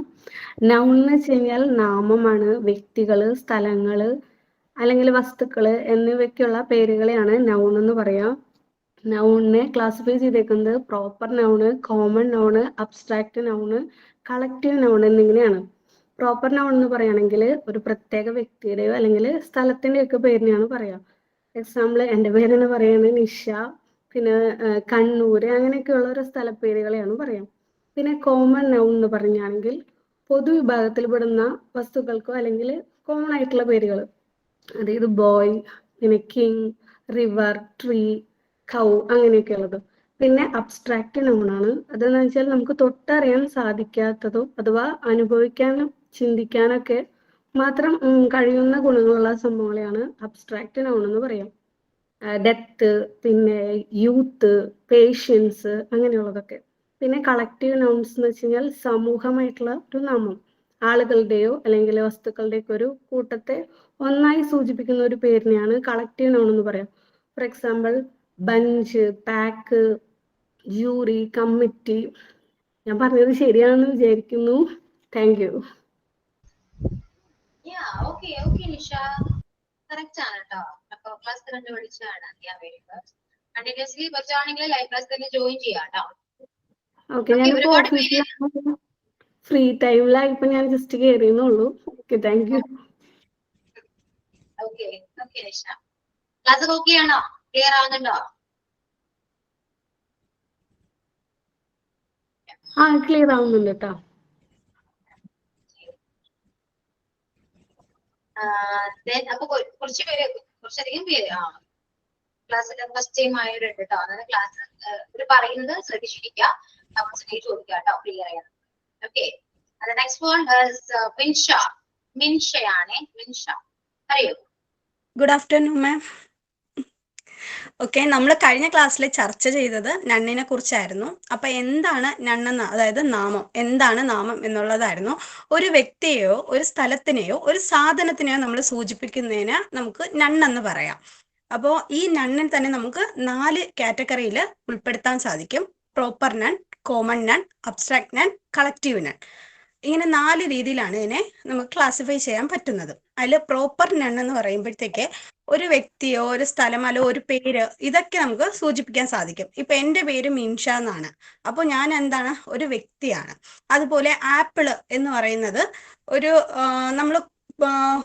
നൗൺ എന്ന് വെച്ച് കഴിഞ്ഞാൽ നാമമാണ്. വ്യക്തികള്, സ്ഥലങ്ങള്, അല്ലെങ്കിൽ വസ്തുക്കള് എന്നിവയ്ക്കുള്ള പേരുകളെയാണ് നൗൺ എന്ന് പറയാം. നൗണിനെ ക്ലാസിഫൈ ചെയ്തേക്കുന്നത് proper noun, common noun, abstract noun, collective noun എന്നിങ്ങനെയാണ്. പ്രോപ്പർ നൗൺ എന്ന് പറയുകയാണെങ്കിൽ ഒരു പ്രത്യേക വ്യക്തിയുടെയോ അല്ലെങ്കിൽ സ്ഥലത്തിൻ്റെയോ ഒക്കെ പേരിനെയാണ് പറയാം. എക്സാമ്പിൾ, എൻ്റെ പേരെന്ന് പറയുന്നത് നിഷ, പിന്നെ കണ്ണൂര്, അങ്ങനെയൊക്കെയുള്ള ഒരു സ്ഥലപ്പേരുകളെയാണ് പറയാം. പിന്നെ കോമൺ നൗൺ എന്ന് പറഞ്ഞാണെങ്കിൽ പൊതുവിഭാഗത്തിൽ പെടുന്ന വസ്തുക്കൾക്കോ അല്ലെങ്കിൽ കോമൺ ആയിട്ടുള്ള പേരുകൾ, അതായത് ബോയ്, പിന്നെ കിങ്, റിവർ, ട്രീ, കൗ അങ്ങനെയൊക്കെ ഉള്ളത്. പിന്നെ അബ്സ്ട്രാക്റ്റ് നൗണാണ്. അതെന്ന് വെച്ചാൽ നമുക്ക് തൊട്ടറിയാൻ സാധിക്കാത്തതോ അഥവാ അനുഭവിക്കാനും ചിന്തിക്കാനൊക്കെ മാത്രം കഴിയുന്ന ഗുണങ്ങളുള്ള സംഭവങ്ങളെയാണ് അബ്സ്ട്രാക്റ്റ് നൗൺ എന്ന് പറയാം. ഡെത്ത്, പിന്നെ യൂത്ത്, പേഷ്യൻസ് അങ്ങനെയുള്ളതൊക്കെ. പിന്നെ കളക്റ്റീവ് നൗൺസ് എന്ന് വെച്ച് കഴിഞ്ഞാൽ സമൂഹമായിട്ടുള്ള ഒരു നാമം, ആളുകളുടെയോ അല്ലെങ്കിൽ വസ്തുക്കളുടെയൊക്കെ ഒരു കൂട്ടത്തെ ഒന്നായി സൂചിപ്പിക്കുന്ന ഒരു പേരിനെയാണ് കളക്റ്റീവ് നൗൺ എന്ന് പറയാം. For example bunch, pack, jury, committee. ഞാൻ പറഞ്ഞത് ശരിയാണെന്ന് വിചാരിക്കുന്നു. Thank you. Okay Nisha, correct ആണ് കേട്ടോ. അപ്പൊ ക്ലാസ് കണ്ടു പഠിച്ചതാണ്. Very good. കണ്ടിന്യൂസ്ലി പറ്റുവാണെങ്കിൽ ലൈവ് ക്ലാസ് തന്നെ ജോയിൻ ചെയ്യാം കേട്ടോ. ഓക്കെ, ഞാനിപ്പോ ഓഫീസിൽ ഫ്രീ ടൈമിലായി, ഇപ്പൊ ഞാൻ ജസ്റ്റ് കയറിയെന്നുള്ളൂ. Okay, thank you. Okay Nisha, class okay ആണോ? ക്ലിയർ ആവുന്നുണ്ടോ? ക്ലിയർ ആവുന്നുണ്ട് കേട്ടോ. അപ്പൊ കുറച്ചധികം പേര് ക്ലാസ്സിൽ ഫസ്റ്റ് ടൈം ആയവരുണ്ട് കേട്ടോ. അതായത് ക്ലാസ് ഇവര് പറയുന്നത് ശ്രദ്ധിച്ചിരിക്കുക, ചോദിക്കുക കേട്ടോ, ക്ലിയർ ചെയ്യാൻ. ഓക്കെ, നെക്സ്റ്റ് വൺ മിൻഷയാണ്. മിൻഷ അറിയോ? ഗുഡ് ആഫ്റ്റർനൂൺ മാം. ഓക്കെ, നമ്മൾ കഴിഞ്ഞ ക്ലാസ്സിൽ ചർച്ച ചെയ്തത് നണ്ണിനെ കുറിച്ചായിരുന്നു. അപ്പൊ എന്താണ് നണ്ണെന്ന്, അതായത് നാമം, എന്താണ് നാമം എന്നുള്ളതായിരുന്നു. ഒരു വ്യക്തിയെയോ ഒരു സ്ഥലത്തിനെയോ ഒരു സാധനത്തിനെയോ നമ്മൾ സൂചിപ്പിക്കുന്നതിന് നമുക്ക് നണ്ണെന്ന് പറയാം. അപ്പോൾ ഈ നണ്ണിൽ തന്നെ നമുക്ക് 4 കാറ്റഗറിയിൽ ഉൾപ്പെടുത്താൻ സാധിക്കും. Proper none, common none, abstract none, collective none. ഇങ്ങനെ 4 രീതിയിലാണ് ഇതിനെ നമുക്ക് ക്ലാസിഫൈ ചെയ്യാൻ പറ്റുന്നത്. അതിൽ പ്രോപ്പർ നൺ എന്ന് പറയുമ്പോഴത്തേക്ക് ഒരു വ്യക്തിയോ ഒരു സ്ഥലം അല്ലോ ഒരു പേര് ഇതൊക്കെ നമുക്ക് സൂചിപ്പിക്കാൻ സാധിക്കും. ഇപ്പൊ എന്റെ പേര് മിൻഷ എന്നാണ്, അപ്പോൾ ഞാൻ എന്താണ്, ഒരു വ്യക്തിയാണ്. അതുപോലെ ആപ്പിള് എന്ന് പറയുന്നത് ഒരു നമ്മൾ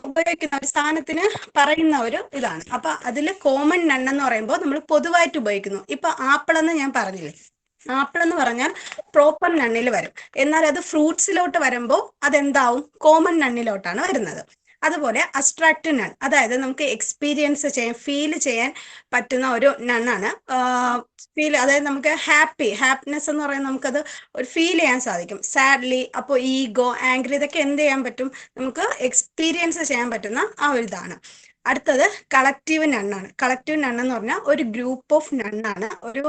ഉപയോഗിക്കുന്ന ഒരു സ്ഥാനത്തിന് പറയുന്ന ഒരു ഇതാണ്. അപ്പൊ അതിൽ കോമൺ നൺ എന്ന് പറയുമ്പോൾ നമ്മൾ പൊതുവായിട്ട് ഉപയോഗിക്കുന്നു. ഇപ്പൊ ആപ്പിൾ എന്ന് ഞാൻ പറഞ്ഞില്ലേ, ആപ്പിൾ എന്ന് പറഞ്ഞാൽ പ്രോപ്പർ നണ്ണിൽ വരും. എന്നാൽ അത് ഫ്രൂട്ട്സിലോട്ട് വരുമ്പോൾ അതെന്താവും, കോമൺ നണ്ണിലോട്ടാണ് വരുന്നത്. അതുപോലെ അബ്സ്ട്രാക്റ്റ് നൺ, അതായത് നമുക്ക് എക്സ്പീരിയൻസ് ചെയ്യാൻ, ഫീൽ ചെയ്യാൻ പറ്റുന്ന ഒരു നണ്ണാണ്. ഫീൽ, അതായത് നമുക്ക് ഹാപ്പിനെസ് എന്ന് പറയുന്നത് നമുക്കത് ഒരു ഫീൽ ചെയ്യാൻ സാധിക്കും. സാഡ്ലി, അപ്പോൾ ഈഗോ, ആംഗ്രി, ഇതൊക്കെ എന്ത് ചെയ്യാൻ പറ്റും, നമുക്ക് എക്സ്പീരിയൻസ് ചെയ്യാൻ പറ്റുന്ന ആ ഒരു ഇതാണ്. അടുത്തത് കളക്റ്റീവ് നണ്ണാണ്. കളക്റ്റീവ് നൺ എന്ന് പറഞ്ഞാൽ ഒരു ഗ്രൂപ്പ് ഓഫ് നണ്ണാണ്. ഒരു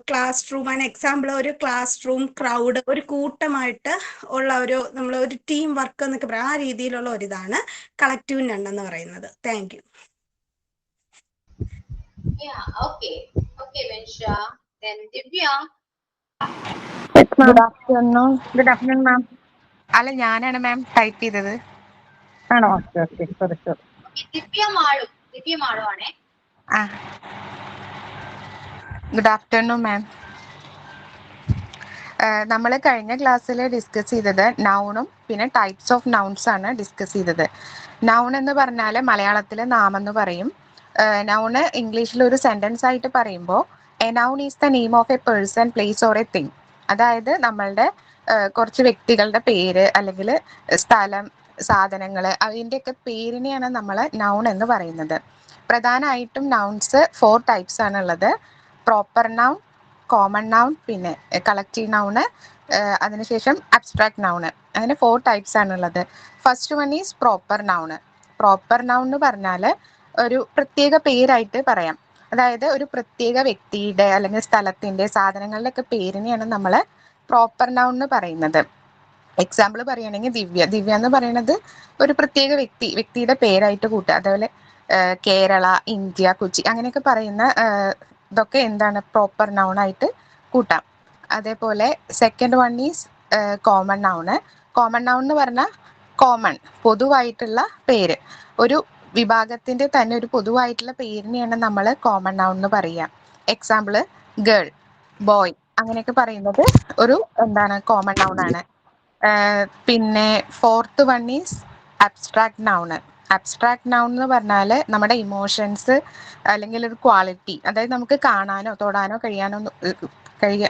ക്ലാസ് റൂം ആണ് എക്സാമ്പിൾ. ഒരു ക്ലാസ് റൂം, ക്രൗഡ്, ഒരു കൂട്ടമായിട്ട് ഉള്ള ഒരു നമ്മൾ ഒരു ടീം വർക്ക് എന്നൊക്കെ പറയാം. ആ രീതിയിലുള്ള ഒരിതാണ് കളക്റ്റീവ് നൺ എന്ന് പറയുന്നത്. Thank you. ഗുഡ് ആഫ്റ്റർനൂൺ മാം. അല്ല, ഞാനാണ് മാം ടൈപ്പ് ചെയ്തത്. ആണോ? ഗുഡ് ആഫ്റ്റർനൂൺ മാം. നമ്മൾ കഴിഞ്ഞ ക്ലാസ്സിൽ ഡിസ്കസ് ചെയ്തത് നൗണും പിന്നെ ടൈപ്സ് ഓഫ് നൗൺസ് ആണ് ഡിസ്കസ് ചെയ്തത്. നൗൺ എന്ന് പറഞ്ഞാൽ മലയാളത്തിൽ നാമം എന്ന് പറയും. നൗണ് ഇംഗ്ലീഷിൽ ഒരു സെന്റൻസ് ആയിട്ട് പറയുമ്പോൾ A noun is the name of a person, place or A thing. അതായത് നമ്മളുടെ കുറച്ച് വ്യക്തികളുടെ പേര് അല്ലെങ്കിൽ സ്ഥലം, സാധനങ്ങൾ, അതിൻ്റെയൊക്കെ പേരിനെയാണ് നമ്മൾ നൗൺ എന്ന് പറയുന്നത്. പ്രധാനമായിട്ടും നൗൺസ് 4 ടൈപ്സ് ആണ് ഉള്ളത്. പ്രോപ്പർ നൗൺ, കോമൺ നൗൺ, പിന്നെ കളക്റ്റീവ് നൗണ്, അതിനുശേഷം അബ്സ്ട്രാക്ട് നൗണ്. അങ്ങനെ 4 ടൈപ്സ് ആണുള്ളത്. First one is proper noun. Proper noun എന്ന് പറഞ്ഞാൽ ഒരു പ്രത്യേക പേരായിട്ട് പറയാം. അതായത് ഒരു പ്രത്യേക വ്യക്തിയുടെ അല്ലെങ്കിൽ സ്ഥലത്തിൻ്റെ, സാധനങ്ങളുടെ ഒക്കെ പേരിനെയാണ് നമ്മൾ പ്രോപ്പർ നൗൺ എന്ന് പറയുന്നത്. എക്സാമ്പിൾ പറയുകയാണെങ്കിൽ ദിവ്യ എന്ന് പറയുന്നത് ഒരു പ്രത്യേക വ്യക്തിയുടെ പേരായിട്ട് കൂട്ടുക. അതേപോലെ കേരള, ഇന്ത്യ, കൊച്ചി അങ്ങനെയൊക്കെ പറയുന്ന ഇതൊക്കെ എന്താണ്, പ്രോപ്പർ നൗൺ ആയിട്ട് കൂട്ടാം. അതേപോലെ second one is common noun. Common noun എന്ന് പറഞ്ഞാൽ കോമൺ, പൊതുവായിട്ടുള്ള പേര്. ഒരു വിഭാഗത്തിന്റെ തന്നെ ഒരു പൊതുവായിട്ടുള്ള പേരിനെയാണ് നമ്മൾ കോമൺ നൗൺ എന്ന് പറയുക. എക്സാമ്പിൾ ഗേൾ, ബോയ് അങ്ങനെയൊക്കെ പറയുന്നത് ഒരു എന്താണ്, കോമൺ നൗൺ ആണ്. പിന്നെ fourth one is abstract noun. Abstract noun എന്ന് പറഞ്ഞാൽ നമ്മുടെ ഇമോഷൻസ് അല്ലെങ്കിൽ ഒരു ക്വാളിറ്റി, അതായത് നമുക്ക് കാണാനോ തൊടാനോ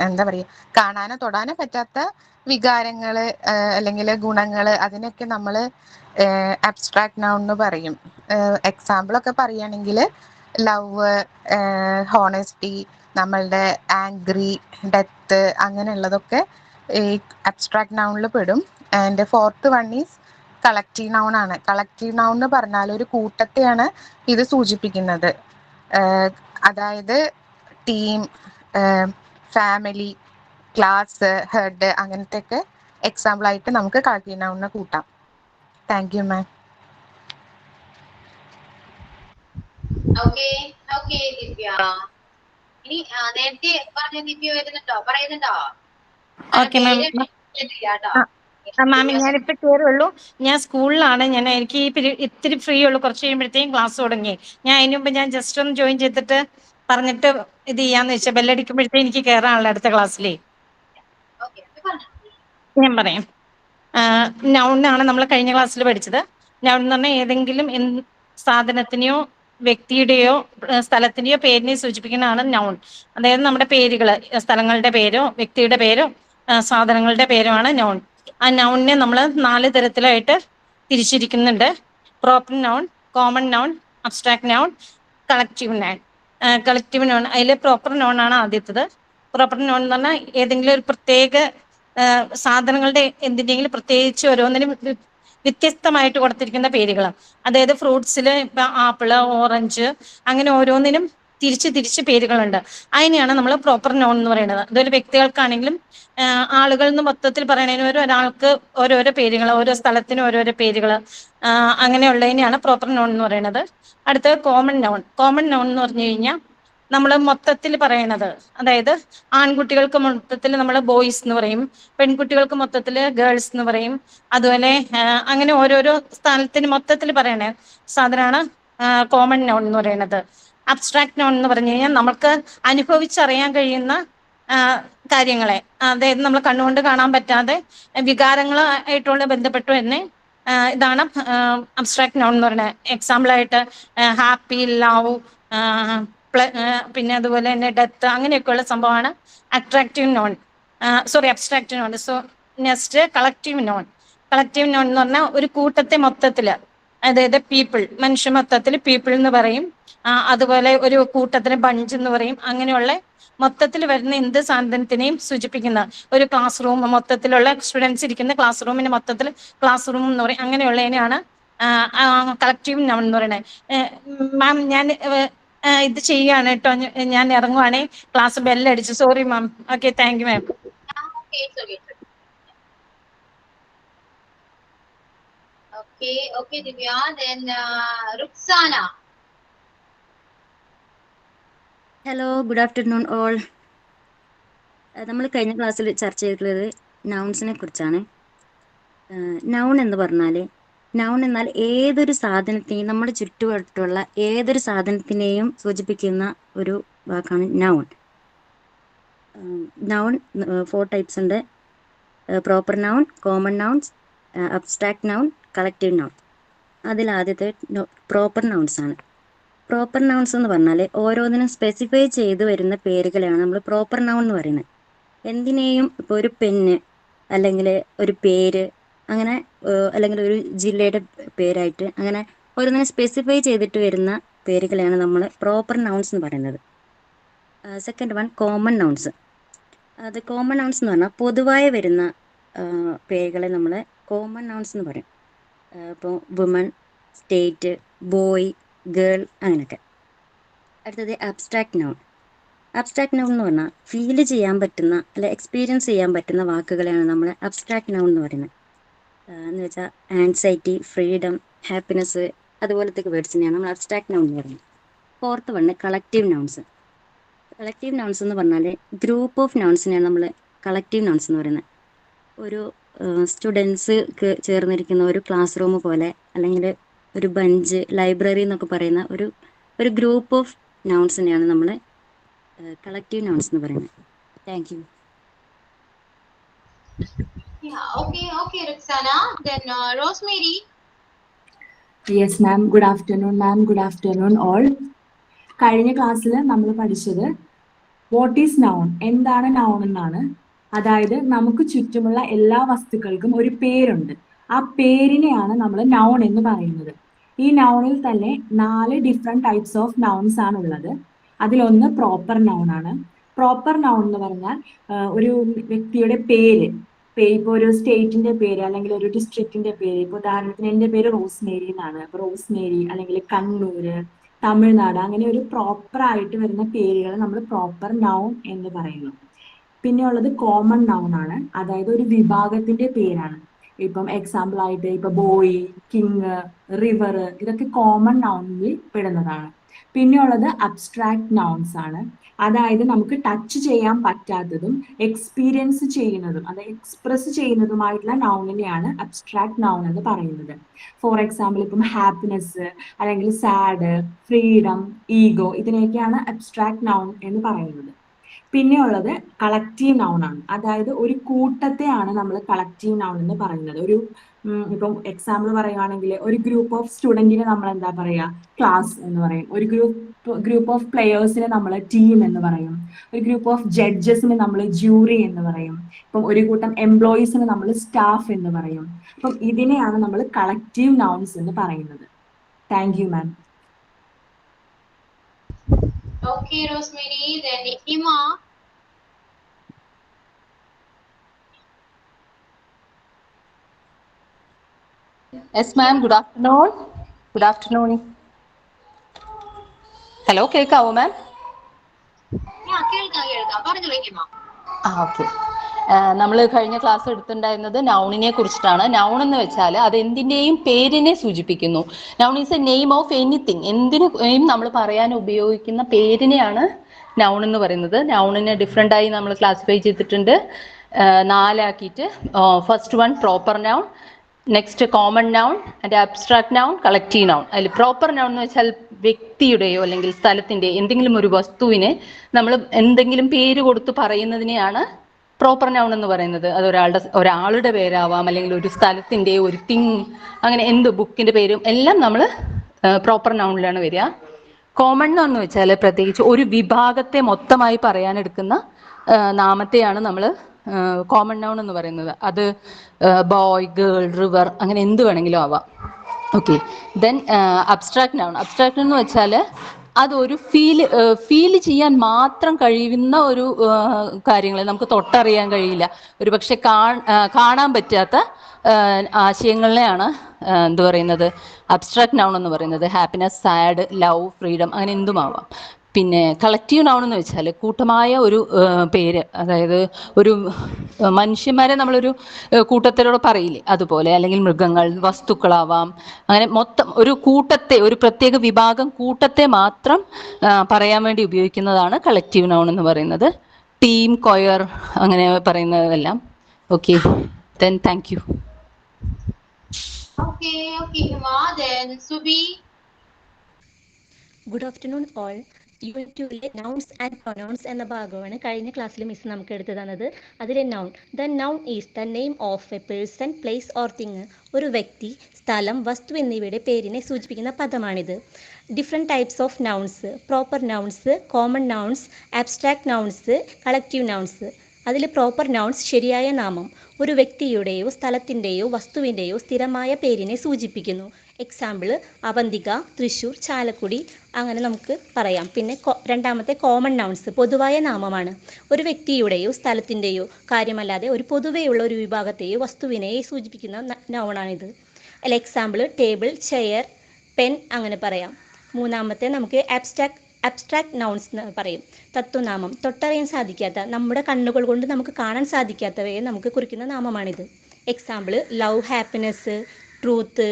എന്താ പറയുക, കാണാനോ തൊടാനോ പറ്റാത്ത വികാരങ്ങൾ അല്ലെങ്കിൽ ഗുണങ്ങൾ, അതിനൊക്കെ നമ്മൾ അബ്സ്ട്രാക്ട് നൗൺ എന്ന് പറയും. എക്സാമ്പിളൊക്കെ പറയുകയാണെങ്കിൽ ലവ്, ഹോണസ്റ്റി, നമ്മളുടെ ആംഗ്രി, ഡെത്ത്, അങ്ങനെയുള്ളതൊക്കെ ഈ അബ്സ്ട്രാക്ട് നൗണിൽ പെടും. And fourth one is collective noun ആണ്. കളക്റ്റീവ് നൗൺ എന്ന് പറഞ്ഞാൽ ഒരു കൂട്ടത്തെയാണ് ഇത് സൂചിപ്പിക്കുന്നത്. അതായത് ടീം, ഫാമിലി, ക്ലാസ്, ഹെഡ്, അങ്ങനത്തെ ഒക്കെ എക്സാമ്പിൾ ആയിട്ട് നമുക്ക് കളക്റ്റീവ് നൗണിനെ കൂട്ടാം. Thank you ma'am. Okay okay Divya. ഇനി നേരത്തെ പറഞ്ഞ ദിവ്യ വരുന്നുണ്ടോ, പറയുന്നുണ്ടോ? Okay ma'am. മാം ഞാനിപ്പോ കയറുള്ളൂ. ഞാൻ സ്കൂളിലാണ്. എനിക്ക് ഈ ഇത്തിരി ഫ്രീ ഉള്ളൂ. കുറച്ച് കഴിയുമ്പോഴത്തേക്കും ക്ലാസ് തുടങ്ങി. ഞാൻ അതിന് മുമ്പ് ഞാൻ ജസ്റ്റ് ഒന്ന് ജോയിൻ ചെയ്തിട്ട് പറഞ്ഞിട്ട് ഇത് ചെയ്യാന്ന് വെച്ചാൽ ബെല്ലടിക്കുമ്പോഴത്തേക്ക് എനിക്ക് കയറാനുള്ള അടുത്ത ക്ലാസ്സിലേ. ഞാൻ പറയാം. നൗണാണ് നമ്മൾ കഴിഞ്ഞ ക്ലാസ്സിൽ പഠിച്ചത്. നൗൺ എന്ന് പറഞ്ഞാൽ ഏതെങ്കിലും സാധനത്തിനെയോ വ്യക്തിയുടെയോ സ്ഥലത്തിന്റെയോ പേരിനെയോ സൂചിപ്പിക്കുന്നതാണ് നൗൺ. അതായത് നമ്മുടെ പേരുകൾ, സ്ഥലങ്ങളുടെ പേരോ വ്യക്തിയുടെ പേരോ സാധനങ്ങളുടെ പേരോ ആണ് നൗൺ. ആ നൗണിനെ നമ്മൾ 4 തരത്തിലായിട്ട് തിരിച്ചിരിക്കുന്നുണ്ട്. Proper noun, common noun, abstract noun, collective noun. Collective noun അതിൽ പ്രോപ്പർ നൗൺ ആണ് ആദ്യത്തത്. പ്രോപ്പർ നൗൺ എന്ന് പറഞ്ഞാൽ ഏതെങ്കിലും ഒരു പ്രത്യേക സാധനങ്ങളുടെ എന്തിൻ്റെങ്കിലും പ്രത്യേകിച്ച് ഓരോന്നിനും വ്യത്യസ്തമായിട്ട് കൊടുത്തിരിക്കുന്ന പേരുകൾ. അതായത് ഫ്രൂട്ട്സിൽ ഇപ്പം ആപ്പിള്, ഓറഞ്ച്, അങ്ങനെ ഓരോന്നിനും തിരിച്ച് പേരുകളുണ്ട്. അതിനെയാണ് നമ്മൾ പ്രോപ്പർ നൗൺ എന്ന് പറയുന്നത്. അതൊരു വ്യക്തികൾക്കാണെങ്കിലും ആളുകൾ എന്ന് മൊത്തത്തിൽ പറയണതിന് ഒരാൾക്ക് ഓരോരോ പേരുകൾ, ഓരോ സ്ഥലത്തിനും ഓരോരോ പേരുകൾ, അങ്ങനെയുള്ളതിനെയാണ് പ്രോപ്പർ നൗൺ എന്ന് പറയുന്നത്. അടുത്തത് കോമൺ നൗൺ. കോമൺ നൗൺ എന്ന് പറഞ്ഞു കഴിഞ്ഞാൽ നമ്മൾ മൊത്തത്തിൽ പറയണത്, അതായത് ആൺകുട്ടികൾക്ക് മൊത്തത്തിൽ നമ്മൾ ബോയ്സ് എന്ന് പറയും, പെൺകുട്ടികൾക്ക് മൊത്തത്തിൽ ഗേൾസ് എന്ന് പറയും. അതുപോലെ അങ്ങനെ ഓരോരോ സ്ഥാനത്തിന് മൊത്തത്തിൽ പറയണ സാധനമാണ് കോമൺ നൗൺ എന്ന് പറയുന്നത്. അബ്സ്ട്രാക്ട് നൗൺ എന്ന് പറഞ്ഞു കഴിഞ്ഞാൽ നമുക്ക് അനുഭവിച്ചറിയാൻ കഴിയുന്ന കാര്യങ്ങളെ, അതായത് നമ്മൾ കണ്ണുകൊണ്ട് കാണാൻ പറ്റാതെ വികാരങ്ങളായിട്ടുള്ള ബന്ധപ്പെട്ടു തന്നെ ഇതാണ് അബ്സ്ട്രാക്ട് നൗൺ എന്ന് പറയുന്നത്. എക്സാമ്പിളായിട്ട് ഹാപ്പി, ലവ്, പിന്നെ അതുപോലെ തന്നെ ഡെത്ത്, അങ്ങനെയൊക്കെയുള്ള സംഭവമാണ് abstractive noun. So next collective noun. Collective noun എന്ന് പറഞ്ഞാൽ ഒരു കൂട്ടത്തെ മൊത്തത്തിൽ, അതായത് പീപ്പിൾ, മനുഷ്യ മൊത്തത്തിൽ പീപ്പിൾ എന്ന് പറയും. അതുപോലെ ഒരു കൂട്ടത്തിന് ബഞ്ച് എന്ന് പറയും. അങ്ങനെയുള്ള മൊത്തത്തിൽ വരുന്ന എന്ത് സാധനത്തിനെയും സൂചിപ്പിക്കുന്ന ഒരു ക്ലാസ് റൂം, മൊത്തത്തിലുള്ള സ്റ്റുഡൻസ് ഇരിക്കുന്ന ക്ലാസ് റൂമിന് മൊത്തത്തിൽ ക്ലാസ് റൂം എന്ന് പറയും. അങ്ങനെയുള്ളതിനെയാണ് കളക്റ്റീവ് നൗൺ എന്ന് പറയുന്നത്. മാം ഞാൻ ഇത് ചെയ്യാണ് കേട്ടോ, ഞാൻ ഇറങ്ങുവാണേ, ക്ലാസ് ബെല്ലടിച്ചു. Sorry ma'am. Okay, thank you ma'am. Okay, Divya. Then Ruxana. Hello, good afternoon all. നമ്മൾ കഴിഞ്ഞ ക്ലാസ്സിൽ ചർച്ച ചെയ്തിട്ടുള്ളത് നൗൺസിനെ കുറിച്ചാണ്. നൗൺ എന്ന് പറഞ്ഞാൽ, നൗൺ എന്നാൽ ഏതൊരു സാധനത്തെയും, നമ്മുടെ ചുറ്റുവട്ടുള്ള ഏതൊരു സാധനത്തിനെയും സൂചിപ്പിക്കുന്ന ഒരു വാക്കാണ് നൗൺ. നൗൺ 4 ടൈപ്സ് ഉണ്ട്. Proper noun, common nouns, abstract noun, collective noun. അതിലാദ്യത്തെ പ്രോപ്പർ നൗൺസ് ആണ്. പ്രോപ്പർ നൗൺസ് എന്ന് പറഞ്ഞാൽ ഓരോന്നിനും സ്പെസിഫൈ ചെയ്ത് വരുന്ന പേരുകളെയാണ് നമ്മൾ പ്രോപ്പർ നൗൺ എന്ന് പറയുന്നത്. എന്തിനേയും ഇപ്പോൾ ഒരു പെണ്ണ്, അല്ലെങ്കിൽ ഒരു പേര്, അങ്ങനെ അല്ലെങ്കിൽ ഒരു ജില്ലയുടെ പേരായിട്ട്, അങ്ങനെ ഓരോന്നിനും സ്പെസിഫൈ ചെയ്തിട്ട് വരുന്ന പേരുകളെയാണ് നമ്മൾ പ്രോപ്പർ നൗൺസ് എന്ന് പറയുന്നത്. Second one common nouns. അത് കോമൺ നൗൺസ് എന്ന് പറഞ്ഞാൽ പൊതുവായി വരുന്ന പേരുകളെ നമ്മൾ കോമൺ നൗൺസ് എന്ന് പറയും. ഇപ്പോൾ വുമൺ, സ്റ്റേറ്റ്, ബോയ്, ഗേൾ, അങ്ങനെയൊക്കെ. അടുത്തത് അബ്സ്ട്രാക്ട് നൗൺ. അബ്സ്ട്രാക്ട് നൗൺ എന്ന് പറഞ്ഞാൽ ഫീൽ ചെയ്യാൻ പറ്റുന്ന, അല്ലെ എക്സ്പീരിയൻസ് ചെയ്യാൻ പറ്റുന്ന വാക്കുകളെയാണ് നമ്മൾ അബ്സ്ട്രാക്ട് നൗൺ എന്ന് പറയുന്നത്. എന്ന് വെച്ചാൽ ആൻസൈറ്റി, ഫ്രീഡം, ഹാപ്പിനെസ്, അതുപോലത്തെ വേർഡ്സിനെയാണ് നമ്മൾ അബ്സ്ട്രാക്ട് നൗൺ എന്ന് പറയുന്നത്. Fourth one collective nouns. Collective nouns എന്ന് പറഞ്ഞാൽ ഗ്രൂപ്പ് ഓഫ് നൗൺസിനെയാണ് നമ്മൾ കളക്റ്റീവ് നൗൺസ് എന്ന് പറയുന്നത്. ഒരു സ്റ്റുഡൻസ്ക്ക് ചേർന്നിരിക്കുന്ന ഒരു ക്ലാസ് റൂം പോലെ, അല്ലെങ്കിൽ ഒരു ബഞ്ച്, ലൈബ്രറി എന്നൊക്കെ പറയുന്ന ഒരു ഗ്രൂപ്പ് ഓഫ് നൗൺസിനെയാണ് നമ്മൾ കളക്റ്റീവ് നൗൺസ് എന്ന് പറയുന്നത്. Thank you. Okay, Ruxana. Then Rosemary. Yes, ma'am. Good afternoon, ma'am. Good afternoon, all. കഴിഞ്ഞ ക്ലാസ്സിൽ നമ്മൾ പഠിച്ചത് വാട്ട് ഈസ് നൗൺ, എന്താണ് നൗൺ എന്നാണ്. അതായത് നമുക്ക് ചുറ്റുമുള്ള എല്ലാ വസ്തുക്കൾക്കും ഒരു പേരുണ്ട്. ആ പേരിനെയാണ് നമ്മൾ നൗൺ എന്ന് പറയുന്നത്. ഈ നൗണിൽ തന്നെ 4 ഡിഫറെന്റ് ടൈപ്സ് ഓഫ് നൗൺസ് ആണ് ഉള്ളത്. അതിലൊന്ന് പ്രോപ്പർ നൗൺ ആണ്. പ്രോപ്പർ നൗൺ എന്ന് പറഞ്ഞാൽ ഒരു വ്യക്തിയുടെ പേര്, ഇപ്പൊ ഒരു സ്റ്റേറ്റിന്റെ പേര് അല്ലെങ്കിൽ ഒരു ഡിസ്ട്രിക്റ്റിന്റെ പേര്. ഇപ്പൊ ഉദാഹരണത്തിന് എന്റെ പേര് റോസ്മേരി എന്നാണ്. അപ്പൊ റോസ്മേരി അല്ലെങ്കിൽ കണ്ണൂര്, തമിഴ്നാട്, അങ്ങനെ ഒരു പ്രോപ്പർ ആയിട്ട് വരുന്ന പേരുകൾ നമ്മൾ പ്രോപ്പർ നൗൺ എന്ന് പറയുന്നു. പിന്നെ ഉള്ളത് കോമൺ നൗൺ ആണ്, അതായത് ഒരു വിഭാഗത്തിന്റെ പേരാണ്. ഇപ്പം എക്സാമ്പിൾ ആയിട്ട് ഇപ്പൊ ബോയ്, കിങ്, റിവർ, ഇതൊക്കെ കോമൺ നൗണിൽ പെടുന്നതാണ്. പിന്നെ ഉള്ളത് അബ്സ്ട്രാക്ട് നൗൺസ് ആണ്, അതായത് നമുക്ക് ടച്ച് ചെയ്യാൻ പറ്റാത്തതും എക്സ്പീരിയൻസ് ചെയ്യുന്നതും അതായത് എക്സ്പ്രസ് ചെയ്യുന്നതുമായിട്ടുള്ള നൗണിനെയാണ് അബ്സ്ട്രാക്ട് നൗൺ എന്ന് പറയുന്നത്. ഫോർ എക്സാമ്പിൾ ഇപ്പം ഹാപ്പിനെസ് അല്ലെങ്കിൽ സാഡ്, ഫ്രീഡം, ഈഗോ, ഇതിനെയൊക്കെയാണ് അബ്സ്ട്രാക്ട് നൗൺ എന്ന് പറയുന്നത്. പിന്നെ ഉള്ളത് കളക്റ്റീവ് നൗൺ ആണ്, അതായത് ഒരു കൂട്ടത്തെയാണ് നമ്മൾ കളക്റ്റീവ് നൗൺ എന്ന് പറയുന്നത്. ഇപ്പം എക്സാമ്പിൾ പറയുകയാണെങ്കിൽ ഒരു ഗ്രൂപ്പ് ഓഫ് സ്റ്റുഡന്റിനെ നമ്മൾ എന്താ പറയുക, ക്ലാസ് എന്ന് പറയും. ഒരു ഗ്രൂപ്പ് ഓഫ് പ്ലെയേഴ്സിനെ നമ്മൾ ടീം എന്ന് പറയും. ഒരു ഗ്രൂപ്പ് ഓഫ് ജഡ്ജസിനെ നമ്മൾ ജൂറി എന്ന് പറയും. ഇപ്പം ഒരു കൂട്ടം എംപ്ലോയീസിനെ നമ്മൾ സ്റ്റാഫ് എന്ന് പറയും. അപ്പം ഇതിനെയാണ് നമ്മൾ കളക്റ്റീവ് നൗൺസ് എന്ന് പറയുന്നത്. Thank you ma'am. Okay, Rosemary. Then Hima. Yes, ma'am. Good afternoon. Good afternoon. Hello, കേൾക്കാവോ മാം? കേൾക്കാം. പറഞ്ഞോളൂ ഹിമ. ഓക്കെ. നമ്മൾ കഴിഞ്ഞ ക്ലാസ് എടുത്തിട്ടുണ്ടായിരുന്നത് നൗണിനെ കുറിച്ചിട്ടാണ്. നൗൺ എന്ന് വെച്ചാൽ അത് എന്തിൻ്റെയും പേരിനെ സൂചിപ്പിക്കുന്നു. Noun is A name of anything. എന്തിനും നമ്മൾ പറയാൻ ഉപയോഗിക്കുന്ന പേരിനെയാണ് നൗൺ എന്ന് പറയുന്നത്. നൗണിനെ ഡിഫറെൻ്റ് ആയി നമ്മൾ ക്ലാസിഫൈ ചെയ്തിട്ടുണ്ട്, 4 ആക്കിയിട്ട്. First one proper noun, next common noun and abstract noun, collective noun. അതിൽ പ്രോപ്പർ നൗൺ എന്ന് വെച്ചാൽ വ്യക്തിയുടെയോ അല്ലെങ്കിൽ സ്ഥലത്തിൻ്റെ എന്തെങ്കിലും ഒരു വസ്തുവിനെ നമ്മൾ എന്തെങ്കിലും പേര് കൊടുത്ത് പറയുന്നതിനെയാണ് പ്രോപ്പർ നൗൺ എന്ന് പറയുന്നത്. അത് ഒരാളുടെ പേരാവാം, അല്ലെങ്കിൽ ഒരു സ്ഥലത്തിൻ്റെ, ഒരു തിങ്, അങ്ങനെ എന്ത് ബുക്കിൻ്റെ പേരും എല്ലാം നമ്മൾ പ്രോപ്പർ നൗണിലാണ് വരിക. കോമൺ നൗൺ എന്ന് വെച്ചാൽ പ്രത്യേകിച്ച് ഒരു വിഭാഗത്തെ മൊത്തമായി പറയാനെടുക്കുന്ന നാമത്തെയാണ് നമ്മൾ കോമൺ നൗൺ എന്ന് പറയുന്നത്. അത് ബോയ്, ഗേൾ, റിവർ, അങ്ങനെ എന്ത് വേണമെങ്കിലും ആവാം. Okay. Then abstract noun. Abstract എന്ന് വെച്ചാൽ അതൊരു ഫീൽ ചെയ്യാൻ മാത്രം കഴിയുന്ന ഒരു കാര്യങ്ങൾ നമുക്ക് തൊട്ടറിയാൻ കഴിയില്ല, ഒരു പക്ഷെ കാണാൻ പറ്റാത്ത ആശയങ്ങളിലെയാണ് എന്ത് പറയുന്നത്, അബ്സ്ട്രാക്ട് നൗൺ എന്ന് പറയുന്നത്. ഹാപ്പിനെസ്, സാഡ്, ലവ്, ഫ്രീഡം, അങ്ങനെ എന്തുമാവാം. പിന്നെ കളക്റ്റീവ് നൗൺ എന്ന് വെച്ചാൽ കൂട്ടമായ ഒരു പേര്, അതായത് ഒരു മനുഷ്യന്മാരെ നമ്മളൊരു കൂട്ടത്തിലൂടെ പറയില്ലേ, അതുപോലെ, അല്ലെങ്കിൽ മൃഗങ്ങൾ, വസ്തുക്കളാവാം. അങ്ങനെ മൊത്തം ഒരു കൂട്ടത്തെ, ഒരു പ്രത്യേക വിഭാഗം കൂട്ടത്തെ മാത്രം പറയാൻ വേണ്ടി ഉപയോഗിക്കുന്നതാണ് കളക്റ്റീവ് നൗൺ എന്ന് പറയുന്നത്. ടീം, കൊയർ, അങ്ങനെ പറയുന്നതെല്ലാം. Okay, then thank you. Okay, Hima. Then Subi. Good afternoon all. Unit 2-ലെ നൗൺസ് ആൻഡ് പ്രൊനൗൺസ് എന്ന ഭാഗമാണ് കഴിഞ്ഞ ക്ലാസ്സിൽ മിസ് നമുക്ക് എടുത്തു തന്നത്. അതിലെ noun. The noun is the name of a person, place or thing. ഒരു വ്യക്തി, സ്ഥലം, വസ്തു എന്നിവയുടെ പേരിനെ സൂചിപ്പിക്കുന്ന പദമാണിത്. Different types of nouns: proper nouns, common nouns, abstract nouns, collective nouns. അതിൽ പ്രോപ്പർ നൗൺസ് ശരിയായ നാമം, ഒരു വ്യക്തിയുടെയോ സ്ഥലത്തിൻ്റെയോ വസ്തുവിൻ്റെയോ സ്ഥിരമായ പേരിനെ സൂചിപ്പിക്കുന്നു. എക്സാമ്പിൾ അവന്തിക, തൃശ്ശൂർ, ചാലക്കുടി, അങ്ങനെ നമുക്ക് പറയാം. പിന്നെ രണ്ടാമത്തെ കോമൺ നൗൺസ് പൊതുവായ നാമമാണ്, ഒരു വ്യക്തിയുടെയോ സ്ഥലത്തിൻ്റെയോ കാര്യമല്ലാതെ ഒരു പൊതുവെയുള്ള ഒരു വിഭാഗത്തെയോ വസ്തുവിനെയോ സൂചിപ്പിക്കുന്ന നൗണാണിത്. അല്ല, എക്സാമ്പിൾ ടേബിൾ, ചെയർ, പെൻ, അങ്ങനെ പറയാം. മൂന്നാമത്തെ നമുക്ക് അബ്സ്ട്രാക്ട് നൗൺസ് എന്ന് പറയും. തത്വനാമം, തൊട്ടറിയാൻ സാധിക്കാത്ത, നമ്മുടെ കണ്ണുകൾ കൊണ്ട് നമുക്ക് കാണാൻ സാധിക്കാത്തവയെ നമുക്ക് കുറിക്കുന്ന നാമമാണിത്. Example love, happiness, truth.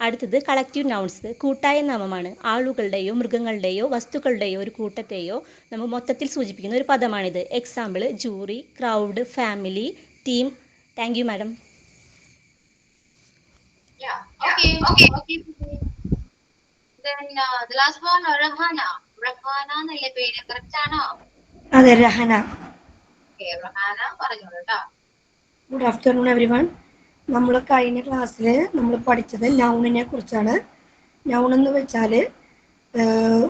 അടുത്തത് കളക്റ്റീവ് നൗൺസ്, കൂട്ടായ നാമമാണ്, ആളുകളുടെയോ മൃഗങ്ങളുടെയോ വസ്തുക്കളുടെയോ ഒരു കൂട്ടത്തെയോ നമ്മൾ മൊത്തത്തിൽ സൂചിപ്പിക്കുന്ന ഒരു പദമാണിത്. Example jury, crowd, family, team. Thank you madam. Then the last one, Rahana. Rahana എന്നല്ലേ പേര്, കറക്റ്റ് ആണോ? അതെ, രഹന. Okay, Rahana പറഞ്ഞോളൂ ട്ടോ. Good afternoon everyone. നമ്മൾ കഴിഞ്ഞ ക്ലാസ്സിൽ നമ്മൾ പഠിച്ചത് നൗണിനെ കുറിച്ചാണ്. നൗൺ എന്ന് വെച്ചാൽ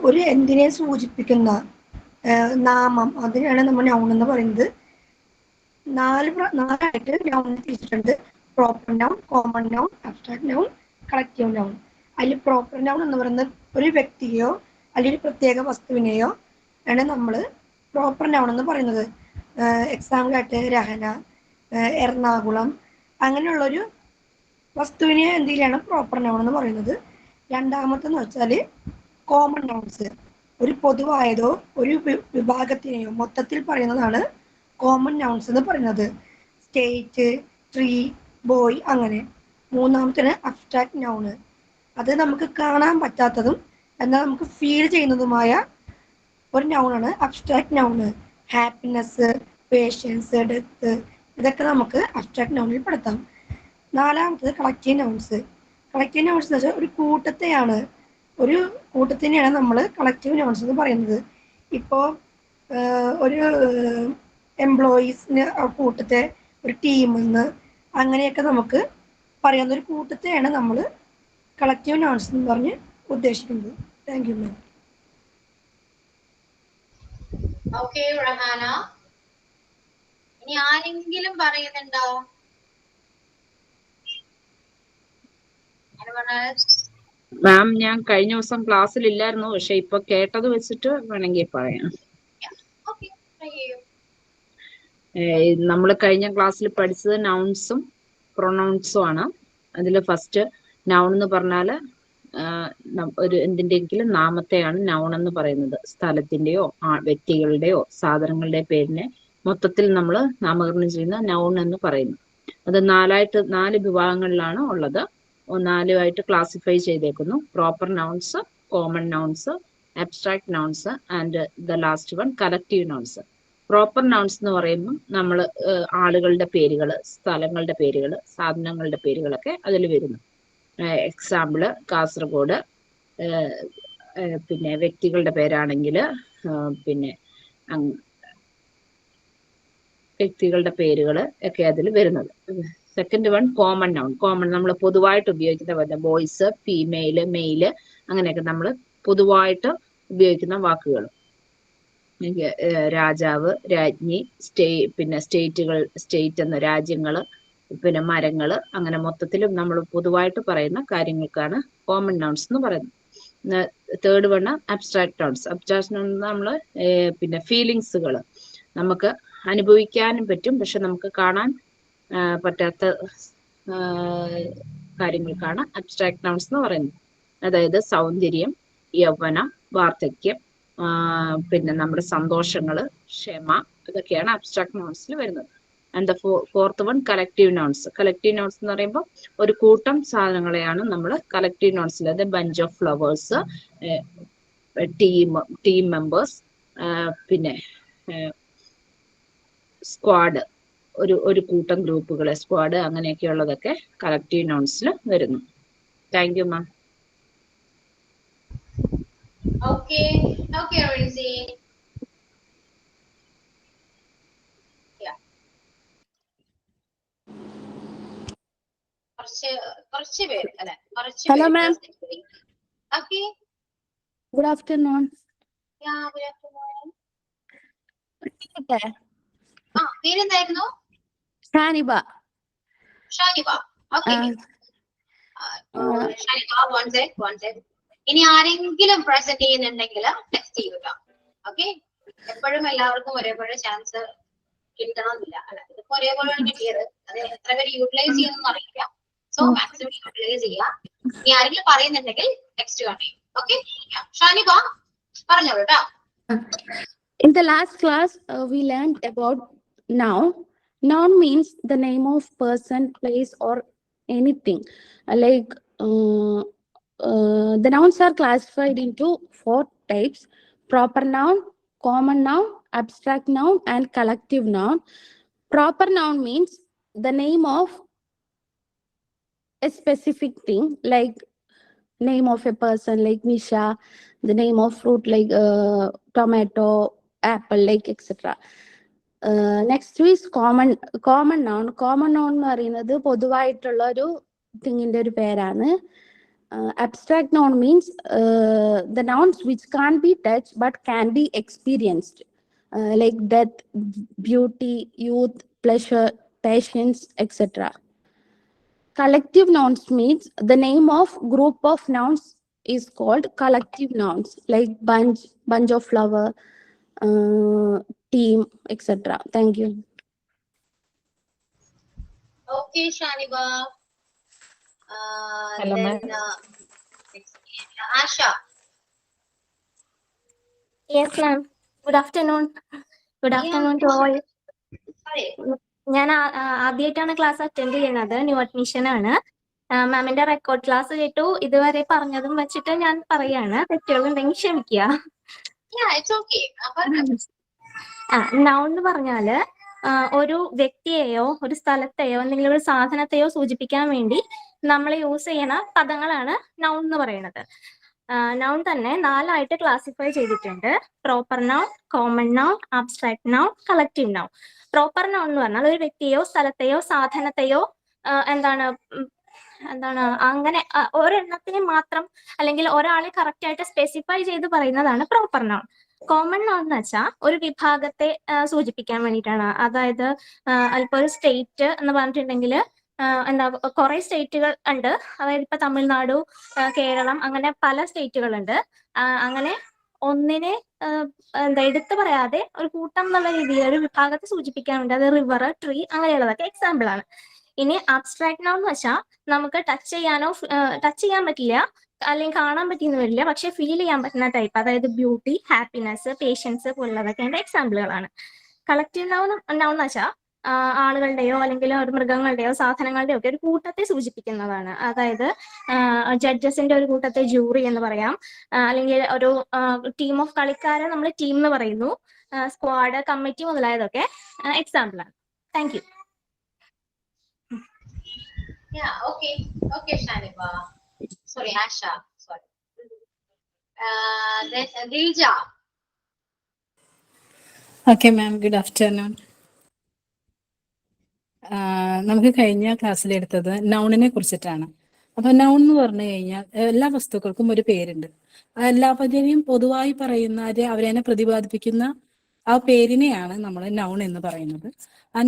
ഒരു എന്തിനെ സൂചിപ്പിക്കുന്ന നാമം, അതിനാണ് നമ്മൾ നൗൺ എന്ന് പറയുന്നത്. നാലായിട്ട് നൗൺ തിരിച്ചിട്ടുണ്ട്: proper noun, common noun, abstract noun, collective noun. അതിൽ പ്രോപ്പർ നൗൺ എന്ന് പറയുന്നത് ഒരു വ്യക്തിയോ അല്ലെങ്കിൽ ഒരു പ്രത്യേക വസ്തുവിനെയോ ആണ് നമ്മൾ പ്രോപ്പർ നൗൺ എന്ന് പറയുന്നത്. എക്സാമ്പിളായിട്ട് രഹന, എറണാകുളം, അങ്ങനെയുള്ളൊരു വസ്തുവിനെ എന്തെങ്കിലാണ് പ്രോപ്പർ നൗൺ എന്ന് പറയുന്നത്. രണ്ടാമത്തെന്ന് വെച്ചാൽ കോമൺ നൗൺസ്, ഒരു പൊതുവായതോ ഒരു വിഭാഗത്തിനെയോ മൊത്തത്തിൽ പറയുന്നതാണ് കോമൺ നൗൺസ് എന്ന് പറയുന്നത്. സ്റ്റേറ്റ്, ട്രീ, ബോയ്, അങ്ങനെ. മൂന്നാമത്തേന് അബ്സ്ട്രാക്ട് നൗണ്, അത് നമുക്ക് കാണാൻ പറ്റാത്തതും എന്നാൽ നമുക്ക് ഫീൽ ചെയ്യുന്നതുമായ ഒരു നൗണാണ് abstract noun. Happiness, patience, death, ഇതൊക്കെ നമുക്ക് അബ്സ്ട്രാക്ട് നൗണിൽ പെടുത്താം. നാലാമത്തത് കളക്റ്റീവ് നൗൺസ്. കളക്റ്റീവ് നൗൺസ് എന്ന് വെച്ചാൽ ഒരു കൂട്ടത്തിനെയാണ് നമ്മൾ കളക്റ്റീവ് നൗൺസ് എന്ന് പറയുന്നത്. ഇപ്പോൾ ഒരു എംപ്ലോയീസിന് കൂട്ടത്തെ ഒരു ടീമെന്ന് അങ്ങനെയൊക്കെ നമുക്ക് പറയാവുന്ന ഒരു കൂട്ടത്തെയാണ് നമ്മൾ കളക്റ്റീവ് നൗൺസ് എന്ന് പറഞ്ഞ് ഉദ്ദേശിക്കുന്നത്. Thank you ma'am. Okay Rahana, ഇനി ആരെങ്കിലും പറയുന്നുണ്ടോ? മാം, ഞാൻ കഴിഞ്ഞ ദിവസം ക്ലാസ്സിൽ ഇല്ലായിരുന്നു, പക്ഷെ ഇപ്പൊ കേട്ടത് വെച്ചിട്ട് വേണമെങ്കിൽ പറയാം. നമ്മൾ കഴിഞ്ഞ ക്ലാസ്സിൽ പഠിച്ചത് നൗൺസും പ്രൊനൗൺസും ആണ്. അതിൽ ഫസ്റ്റ് നൗൺ എന്ന് പറഞ്ഞാൽ ഒരു എന്തിൻ്റെങ്കിലും നാമത്തെയാണ് നൗൺ എന്ന് പറയുന്നത്. സ്ഥലത്തിന്റെയോ വ്യക്തികളുടെയോ സാധനങ്ങളുടെയോ പേരിനെ മൊത്തത്തിൽ നമ്മൾ നാമകരണം ചെയ്യുന്ന നൗൺ എന്ന് പറയുന്നു. അത് 4 വിഭാഗങ്ങളിലാണ് ഉള്ളത്. 4 ക്ലാസിഫൈ ചെയ്തേക്കുന്നു. Proper nouns, common nouns, abstract nouns and the last one collective nouns. Proper nouns എന്ന് പറയുമ്പോൾ നമ്മൾ ആളുകളുടെ പേരുകൾ, സ്ഥലങ്ങളുടെ പേരുകൾ, സാധനങ്ങളുടെ പേരുകളൊക്കെ അതിൽ വരുന്നു. എക്സാമ്പിള് കാസർഗോഡ്, പിന്നെ വ്യക്തികളുടെ പേരാണെങ്കിൽ പിന്നെ വ്യക്തികളുടെ പേരുകൾ ഒക്കെ അതിൽ വരുന്നത്. Second one common noun. Common നമ്മൾ പൊതുവായിട്ട് ഉപയോഗിക്കുന്ന പോലെ ബോയ്സ്, ഫീമെയില്, മെയില്, അങ്ങനെയൊക്കെ നമ്മൾ പൊതുവായിട്ട് ഉപയോഗിക്കുന്ന വാക്കുകൾ. രാജാവ്, രാജ്ഞി, പിന്നെ സ്റ്റേറ്റ് എന്ന രാജ്യങ്ങൾ, പിന്നെ മരങ്ങൾ, അങ്ങനെ മൊത്തത്തിലും നമ്മൾ പൊതുവായിട്ട് പറയുന്ന കാര്യങ്ങൾക്കാണ് കോമൺ നൗൺസ് എന്ന് പറയുന്നത്. Third one abstract nouns. Abstract noun നമ്മൾ പിന്നെ ഫീലിങ്സുകൾ നമുക്ക് അനുഭവിക്കാനും പറ്റും, പക്ഷെ നമുക്ക് കാണാൻ പറ്റാത്ത കാര്യങ്ങൾക്കാണ് അബ്സ്ട്രാക്ട് നൗൺസ് എന്ന് പറയുന്നത്. അതായത് സൗന്ദര്യം, യൗവനം, വാർദ്ധക്യം, പിന്നെ നമ്മുടെ സന്തോഷങ്ങള്, ക്ഷമ, ഇതൊക്കെയാണ് അബ്സ്ട്രാക്ട് നൗൺസിൽ വരുന്നത്. And the fourth one collective nouns. Collective nouns എന്ന് പറയുമ്പോൾ ഒരു കൂട്ടം സാധനങ്ങളെയാണ് നമ്മൾ കളക്റ്റീവ് നൗൺസിൽ, അതായത് bunch of flowers, team members, പിന്നെ സ്ക്വാഡ്, ഒരു കൂട്ടം ഗ്രൂപ്പുകളെ, സ്ക്വാഡ്, അങ്ങനെയൊക്കെയുള്ളതൊക്കെ കളക്റ്റീവ് നൗൺസിൽ വരുന്നു. Thank you ma'am. Okay, Rinzi. Yeah. കുറച്ച് പേര് അല്ലെ? Hello, ma'am. Okay. Good afternoon. Yeah, good afternoon. പേരെന്തായിരുന്നു? Shaniba. Okay. Shaniba, one sec. ഇനി ആരെങ്കിലും പ്രസന്റ് ചെയ്യുന്നുണ്ടെങ്കിൽ ടെക്സ്റ്റ് ചെയ്യുക. ഓക്കെ, എപ്പോഴും എല്ലാവർക്കും ഒരേപോലെ ചാൻസ് കിട്ടണമെന്നില്ല. അല്ല, ഇതിപ്പോ ഒരേപോലെയാണ് കിട്ടിയത്. അത് എത്ര പേര് യൂട്ടിലൈസ് ചെയ്യുന്ന അറിയില്ല. സോ മാക്സിമം യൂട്ടിലൈസ് ചെയ്യുക. ഇനി ആരെങ്കിലും പറയുന്നുണ്ടെങ്കിൽ ടെക്സ്റ്റ് കണ്ടു. ഓക്കെ, ഷാനിബ പറഞ്ഞോളൂ കേട്ടോ. In the last class, we learned about noun. Noun means the name of person, place, or anything. The nouns are classified into 4 types: proper noun, common noun, abstract noun, and collective noun. Proper noun means the name of a specific thing, like name of a person like Nisha, the name of fruit like tomato, apple, like etc. Next is common noun. Common noun എന്ന് പറയുന്നത് പൊതുവായിട്ടുള്ള ഒരു തിങ്ങിന്റെ ഒരു പേരാണ്. Abstract noun means the nouns which can't be touched but can be experienced, like death, beauty, youth, pleasure, patience, etc. collective nouns means the name of group of nouns is called collective nouns, like bunch of flower, team, etc. Thank you. Okay, Shaniba. Hello, Then ma'am. Asha. Yes ma'am. Good afternoon. Good afternoon to all. Sorry. ഞാൻ ആദ്യമായിട്ടാണ് class attend ചെയ്യുന്നത്. New admission ആണ്. മാമിന്റെ record class കേട്ടു. ഇതുവരെ പറഞ്ഞതും വെച്ചിട്ട് ഞാൻ പറയാണ്. തെറ്റുകളുണ്ടെങ്കിൽ ക്ഷമിക്കുക. Yeah, it's okay. നൗൺ എന്ന് പറഞ്ഞാല് ഒരു വ്യക്തിയെയോ ഒരു സ്ഥലത്തെയോ എന്തെങ്കിലും ഒരു സാധനത്തെയോ സൂചിപ്പിക്കാൻ വേണ്ടി നമ്മൾ യൂസ് ചെയ്യണ പദങ്ങളാണ് നൗൺ എന്ന് പറയുന്നത്. നൗൺ തന്നെ 4 ആയിട്ട് ക്ലാസിഫൈ ചെയ്തിട്ടുണ്ട്. Proper noun, common noun, abstract noun, collective noun. Proper noun എന്ന് പറഞ്ഞാൽ ഒരു വ്യക്തിയോ സ്ഥലത്തെയോ സാധനത്തെയോ എന്താണ് അങ്ങനെ ഒരെണ്ണത്തിന് മാത്രം അല്ലെങ്കിൽ ഒരാളെ കറക്റ്റ് ആയിട്ട് സ്പെസിഫൈ ചെയ്ത് പറയുന്നതാണ് പ്രോപ്പർ നൗൺ. കോമൺ നൗൺ എന്ന് വെച്ചാൽ ഒരു വിഭാഗത്തെ സൂചിപ്പിക്കാൻ വേണ്ടിയിട്ടാണ്. അതായത് അല്പം ഒരു സ്റ്റേറ്റ് എന്ന് പറഞ്ഞിട്ടുണ്ടെങ്കിൽ കുറെ സ്റ്റേറ്റുകൾ ഉണ്ട്. അതായത് ഇപ്പൊ തമിഴ്നാടു, കേരളം, അങ്ങനെ പല സ്റ്റേറ്റുകളുണ്ട്. അങ്ങനെ ഒന്നിനെ എടുത്തു പറയാതെ ഒരു കൂട്ടം എന്നുള്ള രീതിയിൽ ഒരു വിഭാഗത്തെ സൂചിപ്പിക്കാൻ വേണ്ടി, അത് റിവർ, ട്രീ അങ്ങനെയുള്ളതൊക്കെ എക്സാമ്പിൾ ആണ്. ഇനി അബ്സ്ട്രാക്ട് നൗൺ എന്ന് വെച്ചാൽ നമുക്ക് ടച്ച് ചെയ്യാൻ പറ്റില്ല, അല്ലെങ്കിൽ കാണാൻ പറ്റിയെന്ന് വരില്ല, പക്ഷെ ഫീൽ ചെയ്യാൻ പറ്റുന്ന ടൈപ്പ്. അതായത് ബ്യൂട്ടി, ഹാപ്പിനെസ്, പേഷ്യൻസ് പോലുള്ളതൊക്കെ അതിന്റെ എക്സാമ്പിളുകളാണ്. കളക്റ്റീവ് നൗൺ എന്ന് വെച്ചാൽ ആളുകളുടെയോ അല്ലെങ്കിൽ ഒരു മൃഗങ്ങളുടെയോ സാധനങ്ങളുടെയോ ഒക്കെ ഒരു കൂട്ടത്തെ സൂചിപ്പിക്കുന്നതാണ്. അതായത് ജഡ്ജസിന്റെ ഒരു കൂട്ടത്തെ ജൂറി എന്ന് പറയാം, അല്ലെങ്കിൽ ഒരു ടീം ഓഫ് കളിക്കാരെ നമ്മൾ ടീം എന്ന് പറയുന്നു. സ്ക്വാഡ്, കമ്മിറ്റി മുതലായതൊക്കെ എക്സാമ്പിൾ ആണ്. Thank you. Yeah, okay, Shaniba. Sorry, Asha. Sorry. Then Dilja. Okay ma'am, good afternoon. നമുക്ക് കഴിഞ്ഞ ക്ലാസ്സിൽ എടുത്തത് നൗണിനെ കുറിച്ചിട്ടാണ്. അപ്പൊ നൗൺ എന്ന് പറഞ്ഞു കഴിഞ്ഞാൽ എല്ലാ വസ്തുക്കൾക്കും ഒരു പേരുണ്ട്. എല്ലാവരെയും പൊതുവായി പറയുന്ന അവരെ പ്രതിപാദിപ്പിക്കുന്ന ആ പേരിനെയാണ് നമ്മൾ നൗൺ എന്ന് പറയുന്നത്. ആ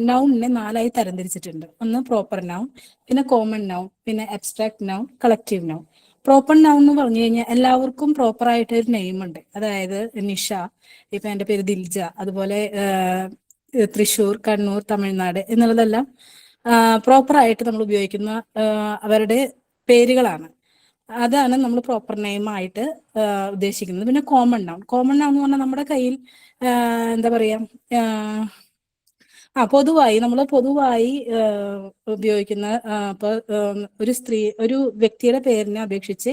നൗണിനെ 4 ആയി തരംതിരിച്ചിട്ടുണ്ട്. ഒന്ന് പ്രോപ്പർ നൗൺ, പിന്നെ കോമൺ നൗൺ, പിന്നെ abstract noun, collective noun. Proper noun എന്ന് പറഞ്ഞു കഴിഞ്ഞാൽ എല്ലാവർക്കും പ്രോപ്പർ ആയിട്ട് ഒരു നെയിം ഉണ്ട്. അതായത് നിഷ, ഇപ്പൊ എൻ്റെ പേര് ദിൽജ, അതുപോലെ തൃശ്ശൂർ, കണ്ണൂർ, തമിഴ്നാട് എന്നുള്ളതെല്ലാം പ്രോപ്പർ ആയിട്ട് നമ്മൾ ഉപയോഗിക്കുന്ന അവരുടെ പേരുകളാണ്. അതാണ് നമ്മൾ പ്രോപ്പർ നെയിം ആയിട്ട് ഉദ്ദേശിക്കുന്നത്. പിന്നെ കോമൺ നൗൺ എന്ന് പറഞ്ഞാൽ നമ്മുടെ കയ്യിൽ എന്താ പറയാ, പൊതുവായി ഉപയോഗിക്കുന്ന ഇപ്പൊ ഒരു വ്യക്തിയുടെ പേരിനെ അപേക്ഷിച്ച്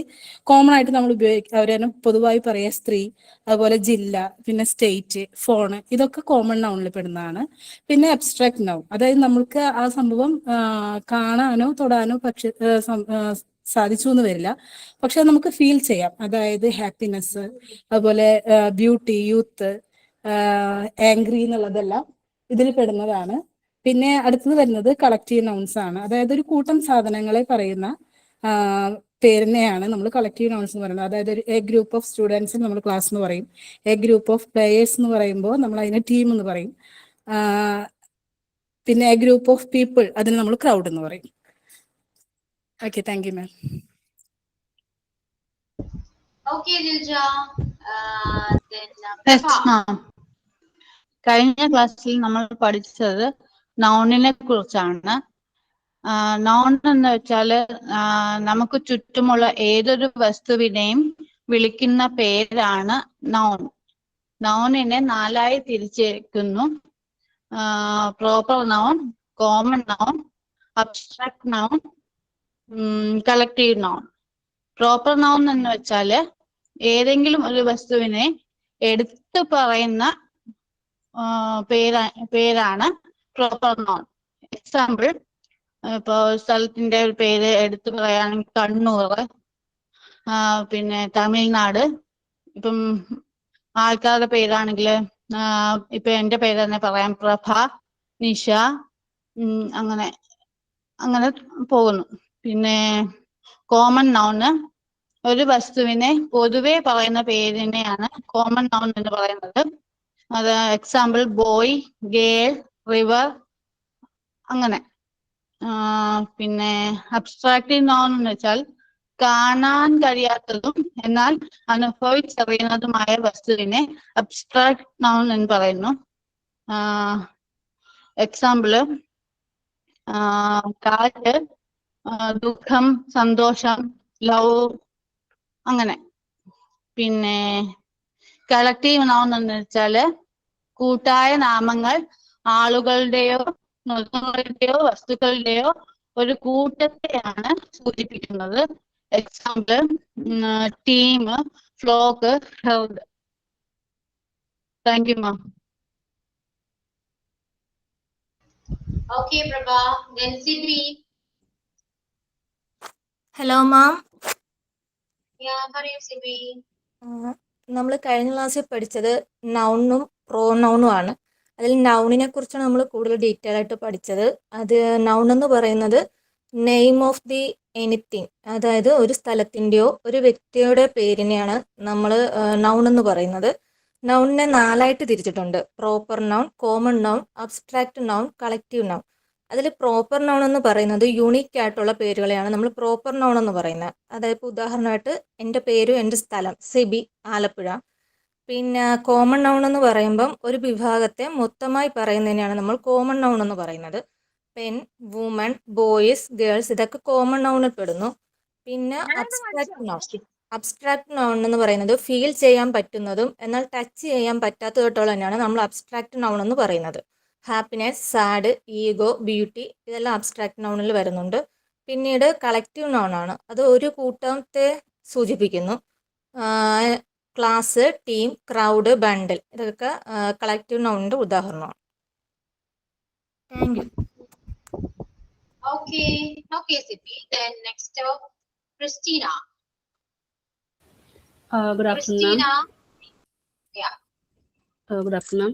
കോമൺ ആയിട്ട് നമ്മൾ അവരെ പൊതുവായി പറയാ സ്ത്രീ, അതുപോലെ ജില്ല, പിന്നെ സ്റ്റേറ്റ്, ഫോണ്, ഇതൊക്കെ കോമൺ നൗണിൽ പെടുന്നതാണ്. പിന്നെ അബ്സ്ട്രാക്ട് നൗൺ, അതായത് നമ്മൾക്ക് ആ സംഭവം കാണാനോ തൊടാനോ സാധിച്ചു എന്ന് വരില്ല, പക്ഷെ നമുക്ക് ഫീൽ ചെയ്യാം. അതായത് ഹാപ്പിനെസ്, അതുപോലെ ബ്യൂട്ടി, യൂത്ത്, ആംഗ്രി എന്നുള്ളതെല്ലാം ഇതിൽ പെടുന്നതാണ്. പിന്നെ അടുത്തത് വരുന്നത് കളക്റ്റീവ് നൗൺസ് ആണ്. അതായത് ഒരു കൂട്ടം സാധനങ്ങളെ പറയുന്ന പേരിനെയാണ് നമ്മൾ കളക്റ്റീവ് നൗൺസ് എന്ന് പറയുന്നത്. അതായത് എ ഗ്രൂപ്പ് ഓഫ് സ്റ്റുഡൻസ് നമ്മൾ ക്ലാസ് എന്ന് പറയും. എ ഗ്രൂപ്പ് ഓഫ് പ്ലേയേഴ്സ് എന്ന് പറയുമ്പോൾ നമ്മൾ അതിനെ ടീം എന്ന് പറയും. പിന്നെ എ ഗ്രൂപ്പ് ഓഫ് പീപ്പിൾ, അതിന് നമ്മൾ ക്രൗഡ് എന്ന് പറയും. Okay, thank you ma'am. Okay, Dilja. കഴിഞ്ഞ ക്ലാസ്സിൽ നമ്മൾ പഠിച്ചത് നൗണിനെ കുറിച്ചാണ്. നൗൺ എന്ന് വെച്ചാല് നമുക്ക് ചുറ്റുമുള്ള ഏതൊരു വസ്തുവിനെയും വിളിക്കുന്ന പേരാണ് നൗൺ. നൗണിനെ 4 ആയി തിരിച്ചിരിക്കുന്നു. Proper noun, common noun, abstract noun, collective noun. Proper noun എന്ന് വെച്ചാല് ഏതെങ്കിലും ഒരു വസ്തുവിനെ എടുത്തു പറയുന്ന പേരാണ് പ്രോപ്പർ നൗൺ. എക്സാമ്പിൾ, ഇപ്പൊ സ്ഥലത്തിന്റെ ഒരു പേര് എടുത്തു പറയുകയാണെങ്കിൽ കണ്ണൂർ, പിന്നെ തമിഴ്നാട്. ഇപ്പം ആൾക്കാരുടെ പേരാണെങ്കിൽ ഇപ്പൊ എന്റെ പേര് തന്നെ പറയാം, പ്രഭ, നിഷ, അങ്ങനെ പോകുന്നു. പിന്നെ കോമൺ നൗണ് ഒരു വസ്തുവിനെ പൊതുവെ പറയുന്ന പേരിനെയാണ് കോമൺ നൗൺ എന്ന് പറയുന്നത്. അത് എക്സാമ്പിൾ ബോയ്, ഗേൾ, റിവർ, അങ്ങനെ. പിന്നെ അബ്സ്ട്രാക്റ്റീവ് നോൺ എന്ന് വെച്ചാൽ കാണാൻ കഴിയാത്തതും എന്നാൽ അനുഭവിച്ചറിയുന്നതുമായ വസ്തുവിനെ അബ്സ്ട്രാക്ട് നൗൺ എന്ന് പറയുന്നു. എക്സാമ്പിള് കാറ്റ്, ദുഃഖം, സന്തോഷം, ലവ്, അങ്ങനെ. പിന്നെ കളക്റ്റീവ് നൗൺ എന്ന് വെച്ചാല് കൂട്ടായ നാമങ്ങൾ ആളുകളുടെയോ മൃഗങ്ങളുടെയോ വസ്തുക്കളുടെയോ ഒരു കൂട്ടത്തെയാണ് സൂചിപ്പിക്കുന്നത്. Example team, flock, herd. Thank you ma'am. Okay, Prabha. Then CB. Hello ma'am. Yeah, പറയൂ CB. നമ്മൾ കഴിഞ്ഞ ക്ലാസ്സിൽ പഠിച്ചത് നൗണും പ്രോനൗണും ആണ്. അതിൽ നൗണിനെ കുറിച്ചാണ് നമ്മൾ കൂടുതൽ ഡീറ്റെയിൽ ആയിട്ട് പഠിച്ചത്. അത് നൗൺ എന്ന് പറയുന്നത് നെയിം ഓഫ് ദി എനിത്തിങ്, അതായത് ഒരു സ്ഥലത്തിൻ്റെയോ ഒരു വ്യക്തിയുടെ പേരിനെയാണ് നമ്മൾ നൗൺ എന്ന് പറയുന്നത്. നൗണിനെ 4ആയിട്ട് തിരിച്ചിട്ടുണ്ട്: proper noun, common noun, abstract noun, collective noun. അതിൽ പ്രോപ്പർ നൗൺ എന്ന് പറയുന്നത് യൂണീക്ക് ആയിട്ടുള്ള പേരുകളെയാണ് നമ്മൾ പ്രോപ്പർ നൗൺ എന്ന് പറയുന്നത്. അതായത് ഇപ്പോൾ ഉദാഹരണമായിട്ട് എൻ്റെ പേരും എൻ്റെ സ്ഥലം സിബി, ആലപ്പുഴ. പിന്നെ കോമൺ നൗൺ എന്ന് പറയുമ്പം ഒരു വിഭാഗത്തെ മൊത്തമായി പറയുന്നതിനെയാണ് നമ്മൾ കോമൺ നൗൺ എന്ന് പറയുന്നത്. പെൻ, വുമൺ, ബോയ്സ്, ഗേൾസ്, ഇതൊക്കെ കോമൺ നൗണിൽ പെടുന്നു. പിന്നെ അബ്സ്ട്രാക്ട് നൗൺ എന്ന് പറയുന്നത് ഫീൽ ചെയ്യാൻ പറ്റുന്നതും എന്നാൽ ടച്ച് ചെയ്യാൻ പറ്റാത്തതായിട്ടുള്ള തന്നെയാണ് നമ്മൾ അബ്സ്ട്രാക്ട് നൗൺ എന്ന് പറയുന്നത്. ഹാപ്പിനെസ്, സാഡ്, ഈഗോ, ബ്യൂട്ടി, ഇതെല്ലാം അബ്സ്ട്രാക്ട് നൗണിൽ വരുന്നുണ്ട്. പിന്നീട് കളക്റ്റീവ് നൗൺ ആണ്. അത് ഒരു കൂട്ടത്തെ സൂചിപ്പിക്കുന്നു. ക്ലാസ്, ടീം, ക്രൗഡ്, ബണ്ടിൽ, ഇതൊക്കെ കളക്റ്റീവ് നൗണിന്റെ ഉദാഹരണമാണ്. Thank you. Okay, CB. Then next up, Christina. Good afternoon. Christina. Yeah. Good afternoon.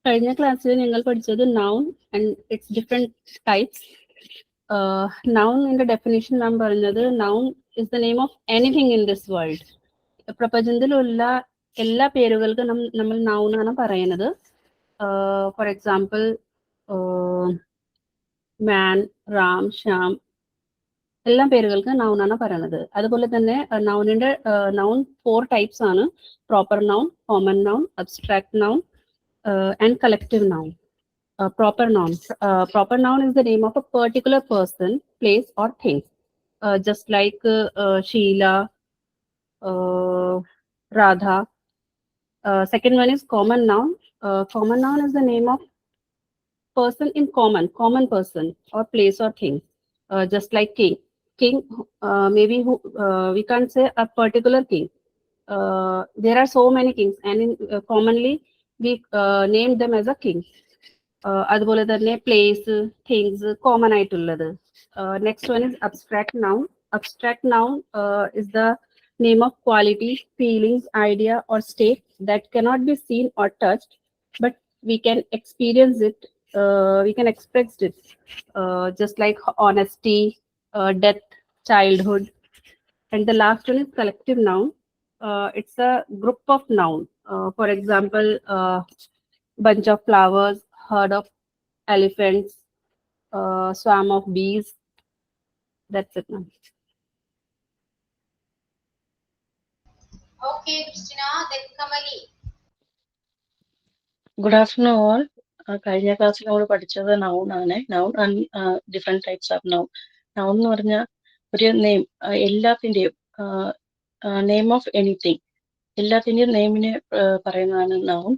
കഴിഞ്ഞ ക്ലാസ്സിൽ ഞങ്ങൾ പഠിച്ചത് noun and its different types. നൗണിന്റെ ഡെഫിനേഷൻ നാം പറഞ്ഞത് noun is the name of anything in this world. പ്രപഞ്ചത്തിലുള്ള എല്ലാ പേരുകൾക്കും നമ്മൾ നൗണാണ് പറയുന്നത്. For example man, Ram, Shyam, എല്ലാ പേരുകൾക്കും നൗണാണ് പറയുന്നത്. അതുപോലെ തന്നെ നൗണിന്റെ നൗൺ 4 ടൈപ്സ് ആണ്: proper noun, common noun, abstract noun and collective noun. Proper noun. Proper noun is the name of a particular person, place or thing. Just like Sheila, Radha. Second one is common noun. Common noun is the name of person in common person or place or thing. Just like king. King, maybe we can't say a particular king. There are so many kings, and commonly we name them as a king. അതുപോലെ തന്നെ place, things common ആയിട്ടുള്ളത്. Next one is abstract noun. Abstract noun is the name of quality, feelings, idea or state that cannot be seen or touched but we can experience it, we can express it, just like honesty, death, childhood. And the last one is collective noun. It's a group of noun. For example, bunch of flowers, herd of elephants, swarm of bees. That's it, ma'am. Okay, Christina. Then Kamali. Good afternoon all. കഴിഞ്ഞ ക്ലാസ്സിൽ നമ്മൾ പഠിച്ചത് noun ആണ്. Noun and different types of noun. Noun എന്ന് പറഞ്ഞാൽ ഒരു name, എല്ലാത്തിൻ്റെയും name of anything, എല്ലാത്തിൻ്റെയും നെയിമിനെ പറയുന്നതാണ് നൗൺ.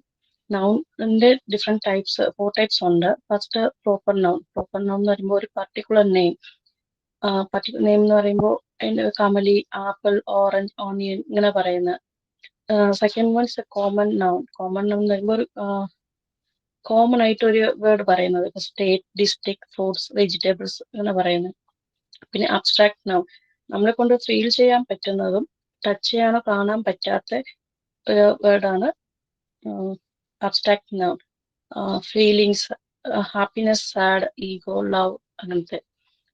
നൗണിന്റെ ഡിഫറെന്റ് ടൈപ്സ്, 4 ടൈപ്സ് ഉണ്ട്. First proper noun. Proper noun എന്ന് പറയുമ്പോൾ ഒരു പർട്ടിക്കുലർ നെയിം, പർട്ടിക്കുലർ നെയിം എന്ന് പറയുമ്പോൾ അതിന്റെ കമലി, ആപ്പിൾ, ഓറഞ്ച്, ഓണിയൻ ഇങ്ങനെ പറയുന്നത്. Second one is A common noun. Common noun എന്ന് പറയുമ്പോൾ ഒരു കോമൺ ആയിട്ട് ഒരു വേർഡ് പറയുന്നത്, സ്റ്റേറ്റ്, ഡിസ്ട്രിക്ട്, ഫ്രൂട്ട്സ്, വെജിറ്റബിൾസ് ഇങ്ങനെ പറയുന്നത്. പിന്നെ അബ്സ്ട്രാക്ട് നൗൺ, നമ്മളെ കൊണ്ട് ഫീൽ ചെയ്യാൻ പറ്റുന്നതും ടച്ച് ചെയ്യാനോ കാണാൻ പറ്റാത്ത ഒരു വേർഡാണ് abstract noun. Feelings, happiness, sad, ego, love, അങ്ങനത്തെ.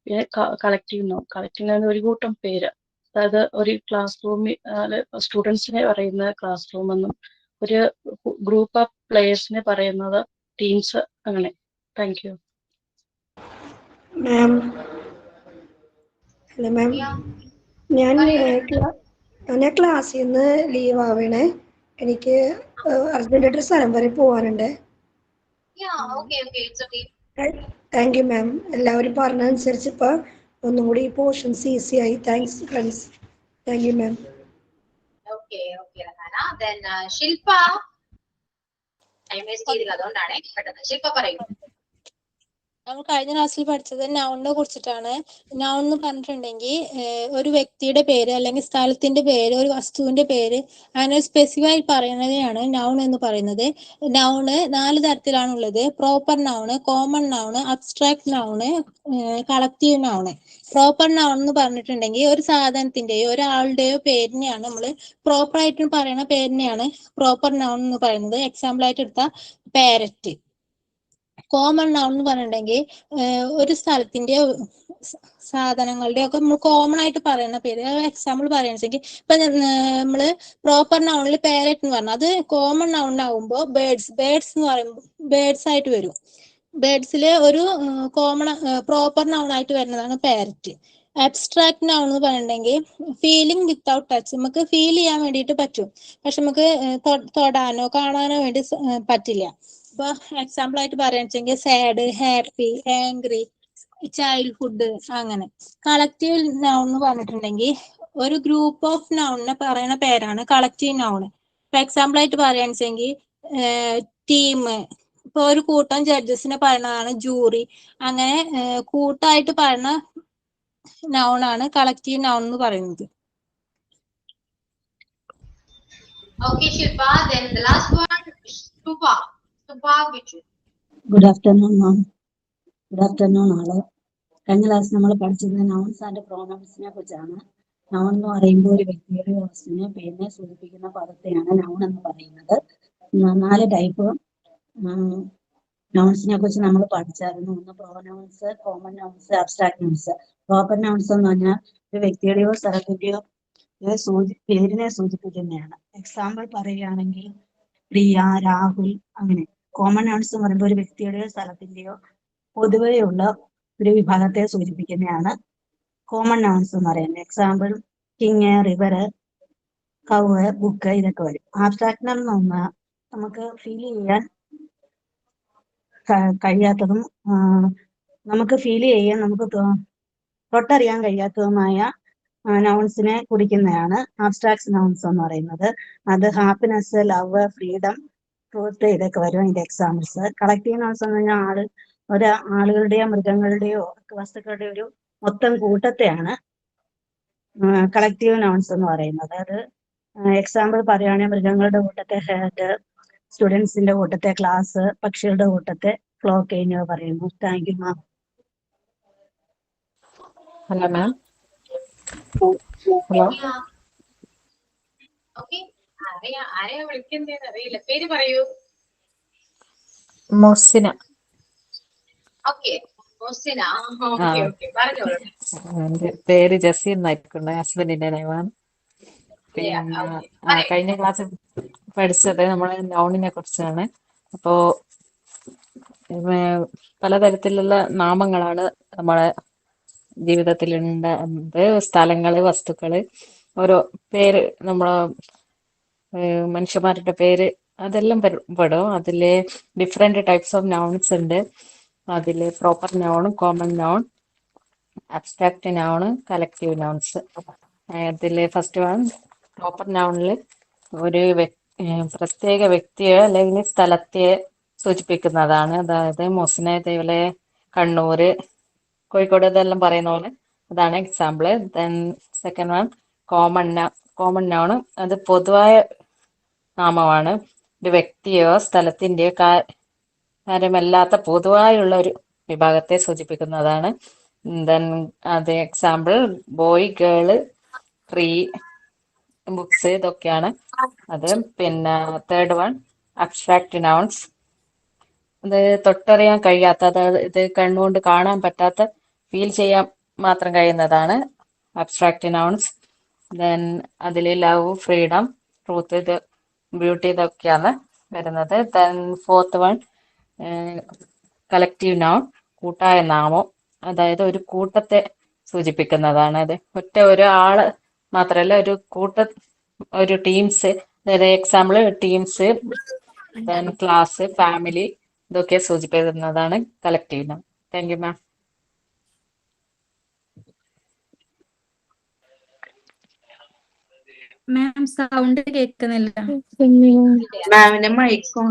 പിന്നെ കളക്റ്റീവ് നൗൺ. കളക്റ്റീവ് നൗൺ ഒരു കൂട്ടം പേര്, അതായത് ഒരു ക്ലാസ് റൂമിൽ സ്റ്റുഡൻസിനെ പറയുന്നത് ക്ലാസ് റൂം എന്നും, ഒരു ഗ്രൂപ്പ് ഓഫ് പ്ലേയേഴ്സിനെ പറയുന്നത് ടീംസ്, അങ്ങനെ. Thank you. Ma'am, hello ma'am. ഞാൻ ഞാൻ ക്ലാസ്സിൽ നിന്ന് ലീവ് ആവണേ. എനിക്ക് അർജന്റായിട്ട് ഒരു സ്ഥലം വരെ പോകാനുണ്ട്. താങ്ക് യു മാം. എല്ലാവരും പറഞ്ഞതനുസരിച്ച് ഇപ്പൊ ഒന്നും കൂടി ഈ പോർഷൻസ് ഈസി ആയി. Thanks friends. Thank you ma'am. Shilpa time waste ചെയ്തില്ല, അതുകൊണ്ടാണ് പെട്ടെന്ന്. ശില്പ പറയൂ. നമ്മൾ കഴിഞ്ഞ ക്ലാസ്സിൽ പഠിച്ചത് നൗണിനെ കുറിച്ചിട്ടാണ്. നൗൺ എന്ന് പറഞ്ഞിട്ടുണ്ടെങ്കിൽ ഒരു വ്യക്തിയുടെ പേര് അല്ലെങ്കിൽ സ്ഥലത്തിന്റെ പേര്, ഒരു വസ്തുവിന്റെ പേര് അങ്ങനെ സ്പെസിഫൈ പറയുന്നതിനാണ് നൗൺ എന്ന് പറയുന്നത്. നൗണ് 4 തരത്തിലാണുള്ളത്: proper noun, common noun, abstract noun, collective noun. Proper noun എന്ന് പറഞ്ഞിട്ടുണ്ടെങ്കിൽ ഒരു സാധനത്തിന്റെയോ ഒരാളുടെയോ പേരിനെയാണ് നമ്മൾ പ്രോപ്പർ ആയിട്ട് പറയുന്ന പേരിനെയാണ് പ്രോപ്പർ നൗൺ എന്ന് പറയുന്നത്. എക്സാമ്പിൾ ആയിട്ട് എടുത്ത പാരറ്റ്. കോമൺ നൗൺ എന്ന് പറഞ്ഞിട്ടുണ്ടെങ്കിൽ ഒരു സ്ഥലത്തിന്റെ സാധനങ്ങളുടെ ഒക്കെ നമ്മൾ കോമൺ ആയിട്ട് പറയുന്ന പേര്. എക്സാമ്പിൾ പറയുകയാണെങ്കിൽ ഇപ്പൊ നമ്മള് പ്രോപ്പർ നൗണിൽ പാരറ്റ് എന്ന് പറഞ്ഞാൽ അത് കോമൺ നൗണിനാവുമ്പോൾ ബേർഡ്സ് എന്ന് പറയുമ്പോൾ ബേർഡ്സ് ആയിട്ട് വരും. ബേർഡ്സിലെ ഒരു കോമൺ പ്രോപ്പർ നൗൺ ആയിട്ട് വരുന്നതാണ് പാരറ്റ്. അബ്സ്ട്രാക്ട് നൗൺ എന്ന് പറഞ്ഞിട്ടുണ്ടെങ്കിൽ ഫീലിംഗ് വിത്തൗട്ട് ടച്ച്, നമുക്ക് ഫീൽ ചെയ്യാൻ വേണ്ടിയിട്ട് പറ്റും, പക്ഷെ നമുക്ക് തൊടാനോ കാണാനോ വേണ്ടി പറ്റില്ല. ഇപ്പൊ എക്സാമ്പിൾ ആയിട്ട് പറയുകയാണെന്നുവെച്ചെങ്കിൽ സാഡ്, ഹാപ്പി, ആംഗ്രി, ചൈൽഡ്ഹുഡ് അങ്ങനെ. കളക്റ്റീവ് നൗൺ എന്ന് പറഞ്ഞിട്ടുണ്ടെങ്കിൽ ഒരു ഗ്രൂപ്പ് ഓഫ് നൗണിനെ പറയുന്ന പേരാണ് കളക്റ്റീവ് നൗണ്. ഇപ്പൊ എക്സാമ്പിൾ ആയിട്ട് പറയുകയാണെന്നുവെച്ചെങ്കിൽ ടീം, ഇപ്പൊ ഒരു കൂട്ടം ജഡ്ജസിനെ പറയുന്നതാണ് ജൂറി. അങ്ങനെ കൂട്ടായിട്ട് പറയുന്ന നൗണാണ് കളക്റ്റീവ് നൗൺ എന്ന് പറയുന്നത്. Okay, Shilpa. Then the last one, Stupa. Stupa Vichu. Good afternoon ma'am. Good afternoon ആള്. കഴിഞ്ഞ ക്ലാസ് നമ്മൾ പഠിച്ചത് നൗൺസ് ആൻഡ് പ്രോനൗൺസിനെ കുറിച്ചാണ്. നൗൺ എന്ന് പറയുമ്പോൾ ഒരു വ്യക്തിയുടെ വസ്തുവിനെ പേരിനെ സൂചിപ്പിക്കുന്ന പദത്തെയാണ് നൗൺ എന്ന് പറയുന്നത്. 4 ടൈപ്പ് നൗൺസിനെ കുറിച്ച് നമ്മൾ പഠിച്ചായിരുന്നു. ഒന്ന് pronouns, common nouns, abstract nouns. Proper nouns എന്ന് പറഞ്ഞാൽ ഒരു വ്യക്തിയുടെയോ സ്ഥലത്തിന്റെയോ പേരിനെ സൂചിപ്പിക്കുന്നതാണ്. എക്സാമ്പിൾ പറയുകയാണെങ്കിൽ പ്രിയ, രാഹുൽ അങ്ങനെ. കോമൺ നൗൺസ് എന്ന് പറയുമ്പോൾ ഒരു വ്യക്തിയുടെയോ സ്ഥലത്തിന്റെയോ പൊതുവെയുള്ള ഒരു വിഭാഗത്തെ സൂചിപ്പിക്കുന്നതാണ് കോമൺ നൗൺസ് എന്ന് പറയുന്നത്. Example king, river, curve, book ഇതൊക്കെ വരും. ആബ്സ്ട്രാക്ട് നൗൺ എന്ന് പറഞ്ഞാൽ നമുക്ക് ഫീൽ ചെയ്യാൻ കഴിയാത്തതും നമുക്ക് തൊട്ടറിയാൻ കഴിയാത്തതുമായ നൗൺസിനെ കുറിക്കുന്നതാണ് ആബ്സ്ട്രാക്ട് നൗൺസ് എന്ന് പറയുന്നത്. അത് ഹാപ്പിനെസ്, ലവ്, ഫ്രീഡം, ട്രൂത്ത് ഇതൊക്കെ വരും അതിന്റെ എക്സാമ്പിൾസ്. കളക്റ്റീവ് നൗൺസ് എന്ന് പറഞ്ഞാൽ ആളുകളുടെയോ മൃഗങ്ങളുടെയോ വസ്തുക്കളുടെയോ ഒരു മൊത്തം കൂട്ടത്തെയാണ് കളക്റ്റീവ് നൗൺസ് എന്ന് പറയുന്നത്. അത് എക്സാമ്പിൾ പറയുകയാണെങ്കിൽ മൃഗങ്ങളുടെ കൂട്ടത്തെ ഹെഡ്, സ്റ്റുഡൻസിന്റെ കൂട്ടത്തെ ക്ലാസ്, പക്ഷികളുടെ കൂട്ടത്തെ ക്ലോക്ക് എന്നിവ പറയുന്നു. Thank you ma'am. Hello ma'am. Hello. Okay. ആരെയാ വിളിക്കുന്നതെന്ന് അറിയില്ല. പേര് പറയൂ. മൊസിന. ഓക്കെ, മൊസിന. ഓക്കെ പറഞ്ഞോളൂ. എന്റെ പേര് ജസി എന്നായിരിക്കും. ഹസ്ബൻഡിന്റെ നെയ്മാണ്. പിന്നെ കഴിഞ്ഞ ക്ലാസ്സിൽ പഠിച്ചത് നമ്മളെ നൗണിനെ കുറിച്ചാണ്. അപ്പോ പലതരത്തിലുള്ള നാമങ്ങളാണ് നമ്മളെ ജീവിതത്തിൽ ഉണ്ടാകുന്നത്. സ്ഥലങ്ങള്, വസ്തുക്കള്, ഓരോ പേര്, നമ്മളെ മനുഷ്യന്മാരുടെ പേര്, അതെല്ലാം പെടും. അതില് ഡിഫറെന്റ് ടൈപ്സ് ഓഫ് നൗൺസ് ഉണ്ട്. അതില് proper noun, common noun, abstract noun, collective nouns. അതില് ഫസ്റ്റ് വൺ പ്രോപ്പർ നൗണിൽ ഒരു പ്രത്യേക വ്യക്തിയെ അല്ലെങ്കിൽ സ്ഥലത്തെ സൂചിപ്പിക്കുന്നതാണ്. അതായത് മൊസിന, ഇതേപോലെ കണ്ണൂര്, കോഴിക്കോട് ഇതെല്ലാം പറയുന്ന പോലെ അതാണ് example. Then second one common noun. അത് പൊതുവായ നാമമാണ്. ഒരു വ്യക്തിയോ സ്ഥലത്തിന്റെയോ കാര്യമല്ലാത്ത പൊതുവായുള്ള ഒരു വിഭാഗത്തെ സൂചിപ്പിക്കുന്നതാണ്. ദെൻ അത് example boy, girl, tree, books ഇതൊക്കെയാണ് അത്. പിന്നെ തേർഡ് വൺ അബ്സ്ട്രാക്ട് നൗൺസ്. അത് തൊട്ടറിയാൻ കഴിയാത്ത, അതായത് ഇത് കണ്ണുകൊണ്ട് കാണാൻ പറ്റാത്ത, ഫീൽ ചെയ്യാൻ മാത്രം കഴിയുന്നതാണ് അബ്സ്ട്രാക്ട് നൗൺസ്. ദെൻ അതിൽ ലവ്, ഫ്രീഡം, ട്രൂത്ത്, ഇത് ബ്യൂട്ടി ഇതൊക്കെയാണ് വരുന്നത്. Then fourth one collective noun, കൂട്ടായ നാമം. അതായത് ഒരു കൂട്ടത്തെ സൂചിപ്പിക്കുന്നതാണ്. അത് ഒറ്റ ഒരാള് മാത്രമല്ല, ഒരു ടീംസ്, അതായത് എക്സാമ്പിൾ ടീംസ്, ക്ലാസ്, ഫാമിലി, ഇതൊക്കെ സൂചിപ്പിക്കുന്നതാണ് collective noun. Thank you ma'am. Ma'am sound കേൾക്കുന്നില്ല. മാമിന്റെ മൈക്കും.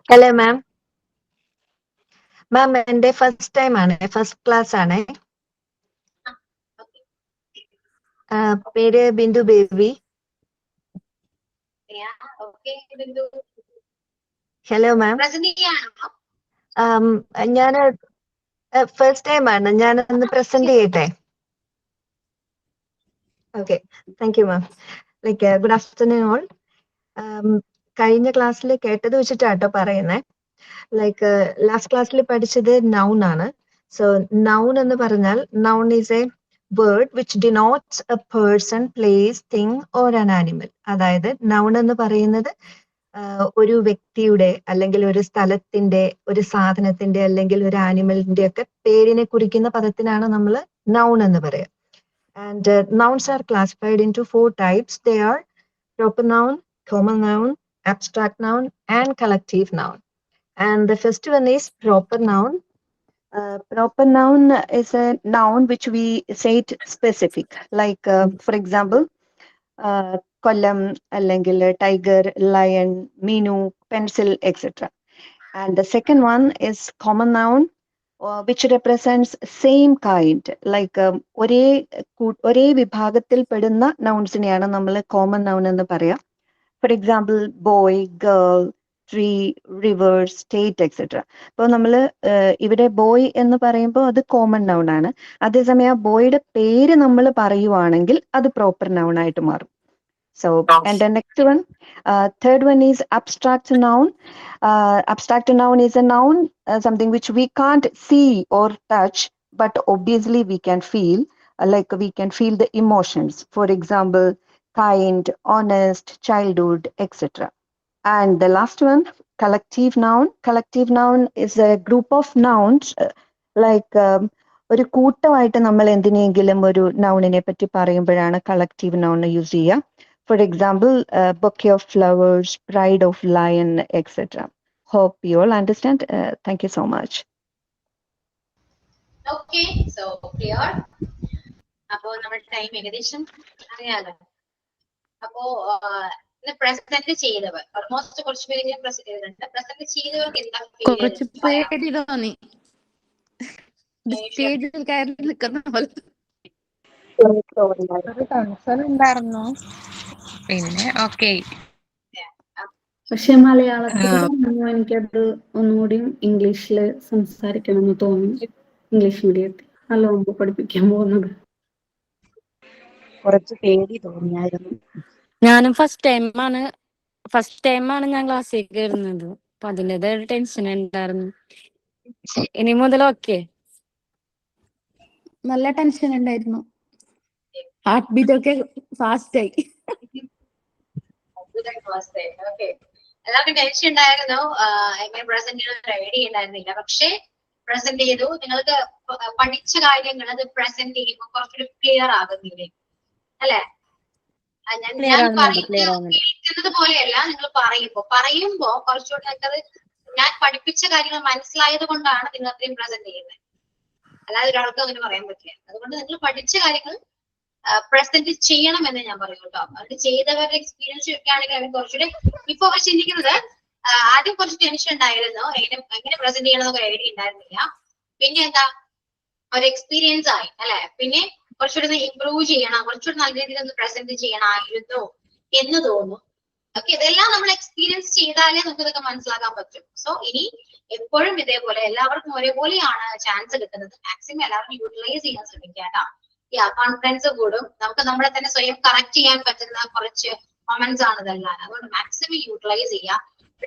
Hello ma'am. മാം എന്റെ ഫസ്റ്റ് ടൈം ആണ്, ഫസ്റ്റ് ക്ലാസ് ആണ്. പേര് ബിന്ദു ബേബി. Hello ma'am. ഞാൻ ഫസ്റ്റ് ടൈം ആണ്, ഞാൻ ഒന്ന് പ്രസന്റ് ചെയ്യട്ടെ. Okay, thank you ma'am. Like good afternoon all. കഴിഞ്ഞ ക്ലാസ്സിൽ കേട്ടത് വെച്ചിട്ടാട്ടോ പറയുന്നത്. ലൈക്ക് ലാസ്റ്റ് ക്ലാസ്സിൽ പഠിച്ചത് നൗൺ ആണ്. സോ നൗൺ എന്ന് പറഞ്ഞാൽ noun is A word which denotes A person, place, thing or an animal. അതായത് നൗൺ എന്ന് പറയുന്നത് ഒരു വ്യക്തിയുടെ അല്ലെങ്കിൽ ഒരു സ്ഥലത്തിന്റെ, ഒരു സാധനത്തിന്റെ അല്ലെങ്കിൽ ഒരു ആനിമലിന്റെ ഒക്കെ പേരിനെ കുറിക്കുന്ന പദത്തിനാണ് നമ്മൾ നൗൺ എന്ന് പറയുക. And nouns are classified into 4 types. They are proper noun, common noun, abstract noun, and collective noun. And the first one is proper noun. Proper noun is a noun which we say it specific. Like, for example, Kollam, അല്ലെങ്കിൽ tiger, lion, Minu, pencil, etc. And the second one is common noun, which represents same kind. Like ഒരേ വിഭാഗത്തിൽ പെടുന്ന നൗൺസിനെയാണ് നമ്മൾ common noun എന്ന് പറയാം. For example boy, girl, tree, river, state, etcetera. അപ്പോൾ നമ്മൾ ഇവിടെ ബോയ് എന്ന് പറയുമ്പോൾ അത് കോമൺ നൗൺ ആണ്. അതേസമയം ആ ബോയുടെ പേര് നമ്മൾ പറയുവാണെങ്കിൽ അത് പ്രോപ്പർ നൗൺ ആയിട്ട് മാറും. So, and the next one, third one is abstract noun. Abstract noun is a noun, something which we can't see or touch, but obviously we can feel, like we can feel the emotions. For example, kind, honest, childhood, etc. And the last one, collective noun. Collective noun is a group of nouns, like ഒരു കൂട്ടമായിട്ട് നമ്മൾ എന്തിനെങ്കിലും ഒരു നൗണിനെ പറ്റി പറയുമ്പോഴാണ് collective noun use ചെയ്യുക. For example, bouquet of flowers, pride of lion, etc. Hope you all understand. Thank you so much. Okay, so clear. അപ്പോ നമ്മുടെ ടൈം ഏകദേശം അറിയാലോ. അപ്പോ പ്രസന്റ് ചെയ്തവർ ഓൾമോസ്റ്റ് കുറച്ച് പേര് ഞാൻ പ്രസന്റ് ചെയ്തവർക്ക് എന്താ കുറച്ച് പേടി തോന്നി, സ്റ്റേജിൽ കയറി നിൽക്കുന്ന പോലെ. ഒരു കൺസേൺ ഉണ്ടായിരുന്നു. പിന്നെ ഓക്കെ, പക്ഷെ മലയാളത്തിൽ പറഞ്ഞു എനിക്കത് ഒന്നുകൂടി ഇംഗ്ലീഷിൽ സംസാരിക്കണം എന്ന് തോന്നി. ഇംഗ്ലീഷ് മീഡിയത്തിൽ നല്ല മുമ്പ് പഠിപ്പിക്കാൻ പോകുന്നത് കുറച്ച് പേടി തോന്നിയായിരുന്നു. ഞാനും ഫസ്റ്റ് ടൈമാണ് ഞാൻ ക്ലാസ്സിൽ കയറുന്നത്. അപ്പൊ അതിൻ്റെതായ ടെൻഷൻ ഉണ്ടായിരുന്നു. ഇനി മുതൽ ഓക്കെ. നല്ല ടെൻഷൻ ഉണ്ടായിരുന്നു, ഹാർട്ട് ബീറ്റ് ഒക്കെ ഫാസ്റ്റ് ആയി. എല്ലാവർക്കും ടെൻഷൻ ഉണ്ടായിരുന്നു, എങ്ങനെ പ്രസന്റ് ചെയ്യുന്ന ഒരു ഐഡിയ ഉണ്ടായിരുന്നില്ല. പക്ഷെ പ്രസന്റ് ചെയ്തു. നിങ്ങൾക്ക് പഠിച്ച കാര്യങ്ങൾ അത് പ്രസന്റ് ചെയ്യുമ്പോൾ കുറച്ചുകൂടി ക്ലിയർ ആകുന്നില്ലേ, അല്ലെ? ഞാൻ കേൾക്കുന്നത് പോലെയല്ല, നിങ്ങൾ പറയുമ്പോ കുറച്ചുകൂടി നിങ്ങൾക്കത് ഞാൻ പഠിപ്പിച്ച കാര്യങ്ങൾ മനസ്സിലായത് കൊണ്ടാണ് നിങ്ങൾ അത്രയും പ്രസന്റ് ചെയ്യുന്നത്. അല്ലാതെ ഒരാൾക്ക് അങ്ങനെ പറയാൻ പറ്റില്ല. അതുകൊണ്ട് നിങ്ങൾ പഠിച്ച കാര്യങ്ങൾ പ്രസന്റ് ചെയ്യണമെന്ന് ഞാൻ പറയും കേട്ടോ. അത് ചെയ്തവരുടെ എക്സ്പീരിയൻസ് ഒക്കെ ആണെങ്കിൽ അവർ കുറച്ചുകൂടി ഇപ്പൊ അവർ ചിന്തിക്കുന്നത്. ആദ്യം കുറച്ച് ടെൻഷൻ ഉണ്ടായിരുന്നു, എങ്ങനെ പ്രസന്റ് ചെയ്യണമെന്നൊക്കെ ഐഡിയ ഉണ്ടായിരുന്നില്ല. പിന്നെ എന്താ, ഒരു എക്സ്പീരിയൻസ് ആയി അല്ലെ. പിന്നെ കുറച്ചുകൂടി ഇംപ്രൂവ് ചെയ്യണം, കുറച്ചുകൂടി നല്ല രീതിയിൽ ഒന്ന് പ്രസന്റ് ചെയ്യണമായിരുന്നു എന്ന് തോന്നുന്നു. ഓക്കെ, ഇതെല്ലാം നമ്മൾ എക്സ്പീരിയൻസ് ചെയ്താലേ നമുക്ക് ഇതൊക്കെ മനസ്സിലാക്കാൻ പറ്റും. സോ ഇനി എപ്പോഴും ഇതേപോലെ എല്ലാവർക്കും ഒരേപോലെയാണ് ചാൻസ് കിട്ടുന്നത്. മാക്സിമം എല്ലാവർക്കും യൂട്ടിലൈസ് ചെയ്യാൻ ശ്രമിക്കാം. കോൺഫിഡൻസ് കൂടും, നമുക്ക് നമ്മളെ തന്നെ സ്വയം കറക്റ്റ് ചെയ്യാൻ പറ്റുന്ന കുറച്ച് മൊമെന്റ്സ് ആണ് ഇതെല്ലാം. അതുകൊണ്ട് മാക്സിമം യൂട്ടിലൈസ് ചെയ്യാം.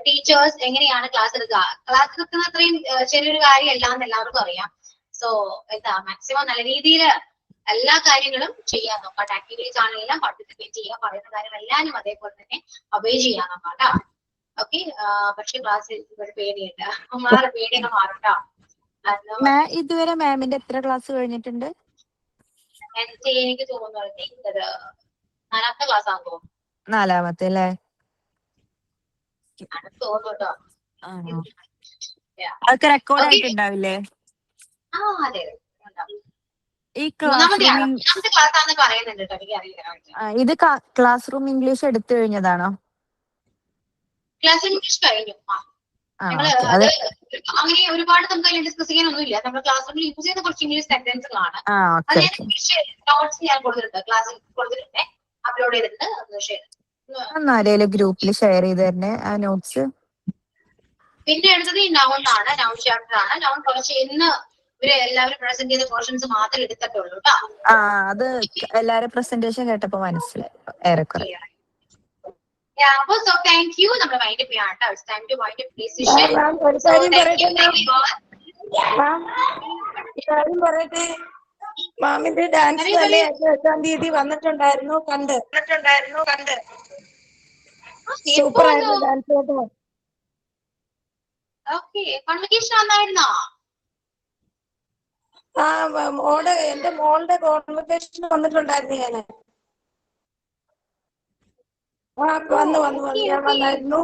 ടീച്ചേഴ്സ് എങ്ങനെയാണ് ക്ലാസ് എടുക്കുക, ക്ലാസ് എടുക്കുന്ന അത്രയും ചെറിയൊരു കാര്യമല്ല എന്ന് എല്ലാവർക്കും അറിയാം. സോ എന്താ, മാക്സിമം നല്ല രീതിയിൽ എല്ലാ കാര്യങ്ങളും ചെയ്യാൻ നോക്കാം. ആക്ടിവിറ്റീസ് ആണെങ്കിലും പാർട്ടിസിപ്പേറ്റ് ചെയ്യുക, പറയുന്ന കാര്യങ്ങൾ എല്ലാവരും അതേപോലെ തന്നെ ഒബേ ചെയ്യാൻ നോക്കാം. ഓക്കെ. പക്ഷെ ക്ലാസ്സിൽ ഒരു പേടിയുണ്ട്, മാറി പേടിയൊക്കെ മാറട്ടോ. ഇതുവരെ മാമിന്റെ എത്ര ക്ലാസ് കഴിഞ്ഞിട്ടുണ്ട്? എനിക്ക് തോന്നുന്നത് ഇത് 4ാമത്തെ ക്ലാസ് ആണെന്ന് തോന്നുന്നു. 4ാമത്തെ അല്ലേ? തോന്നുന്നു കേട്ടോ. അതൊക്കെ റെക്കോർഡ് ആയിട്ടുണ്ടാവില്ലേ? ആ അതെ ഈ മൂന്നാമത്തെ ക്ലാസ് ആണെന്ന് പറയുന്നുണ്ട് കേട്ടോ, എനിക്ക് അറിയില്ല. ഇത് ക്ലാസ് റൂം ഇംഗ്ലീഷ് എടുത്തു കഴിഞ്ഞതാണോ? ക്ലാസ് റൂം ഇംഗ്ലീഷ് കഴിഞ്ഞു. ഞങ്ങള് അത് അങ്ങനെ ഒരുപാട് നമുക്ക് അതിൽ ഡിസ്കസ് ചെയ്യാനൊന്നുമില്ല. നമ്മുടെ ക്ലാസ് റൂമിൽ യൂസ് ചെയ്യുന്ന കുറച്ച് ഇംഗ്ലീഷ് സെന്റൻസുകളാണ്. അത് ഞാൻ ഇംഗ്ലീഷ് നോട്ട്സ് ഞാൻ കൊടുത്തിട്ടുണ്ട്, ക്ലാസ്സിൽ കൊടുത്തിട്ടുണ്ട്, അപ്ലോഡ് ചെയ്തിട്ടുണ്ട്. ഗ്രൂപ്പിൽ ഷെയർ ചെയ്ത് തന്നെ ആ നോട്ട്സ്. പിന്നെ എടുത്തത് ഈ നൗൺ ആണ്, നൗൺ ചാപ്റ്റർ ആണ്. നൗൺ കുറച്ച് ഇന്ന് ഇവര് എല്ലാവരും പ്രസന്റ് ചെയ്ത പോർഷൻസ് മാത്രമേ എടുത്തിട്ടുള്ളൂ കേട്ടോ. അത് എല്ലാരും പ്രസന്റേഷൻ കേട്ടപ്പോ മനസ്സിലായി ഏറെക്കുറെ. So thank you. നമ്മുടെ വൈൻഡ് അപ്പ് ചെയ്യാം കേട്ടോ. It's time to wind up this session. So thank you പറയട്ടെ, മാമിന്റെ ഡാൻസ് തന്നെ 8-ാം തീയതി വന്നിട്ടുണ്ടായിരുന്നു, കണ്ട് സൂപ്പർ ആയിരുന്നു ഡാൻസ് കേട്ടോ. ഓക്കെ, കോൺവെക്കേഷൻ വന്നായിരുന്നോ? എന്റെ മോളുടെ കോൺവെക്കേഷൻ വന്നിട്ടുണ്ടായിരുന്നു. ഞാന് വന്നു ഞാൻ വന്നായിരുന്നു,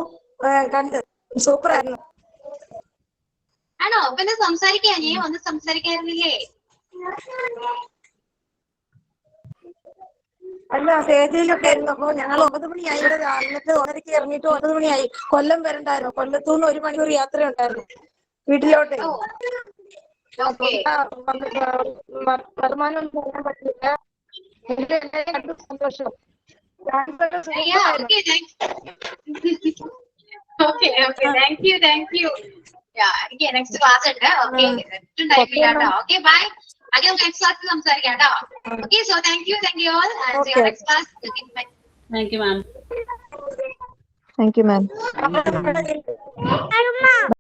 കണ്ട് സൂപ്പർ ആയിരുന്നു. ആണോ? പിന്നെ സംസാരിക്കാൻ നീ വന്ന് സംസാരിക്കായിരുന്നില്ലേ? അല്ല, സ്റ്റേജിലൊക്കെ ആയിരുന്നു. അപ്പൊ ഞങ്ങൾ 9 മണിയായി ഇവിടെ വന്നിട്ട് 1:30 ഇറങ്ങിയിട്ട് 9 മണിയായി. കൊല്ലം വരണ്ടായിരുന്നു. കൊല്ലത്തുനിന്ന് 1 മണിക്കൂർ യാത്ര ഉണ്ടായിരുന്നു വീട്ടിലോട്ട്. വരുമാനം പറയാൻ പറ്റില്ല. എനിക്ക് എല്ലാവരും സന്തോഷം. Thank you. എനിക്ക് നെക്സ്റ്റ് ക്ലാസ് ഉണ്ട്. Okay bye. again next class സംസാരിക്കാം കേട്ടോ. Okay, so thank you all and see you next class. Thank you, ma'am. Thank you, ma'am.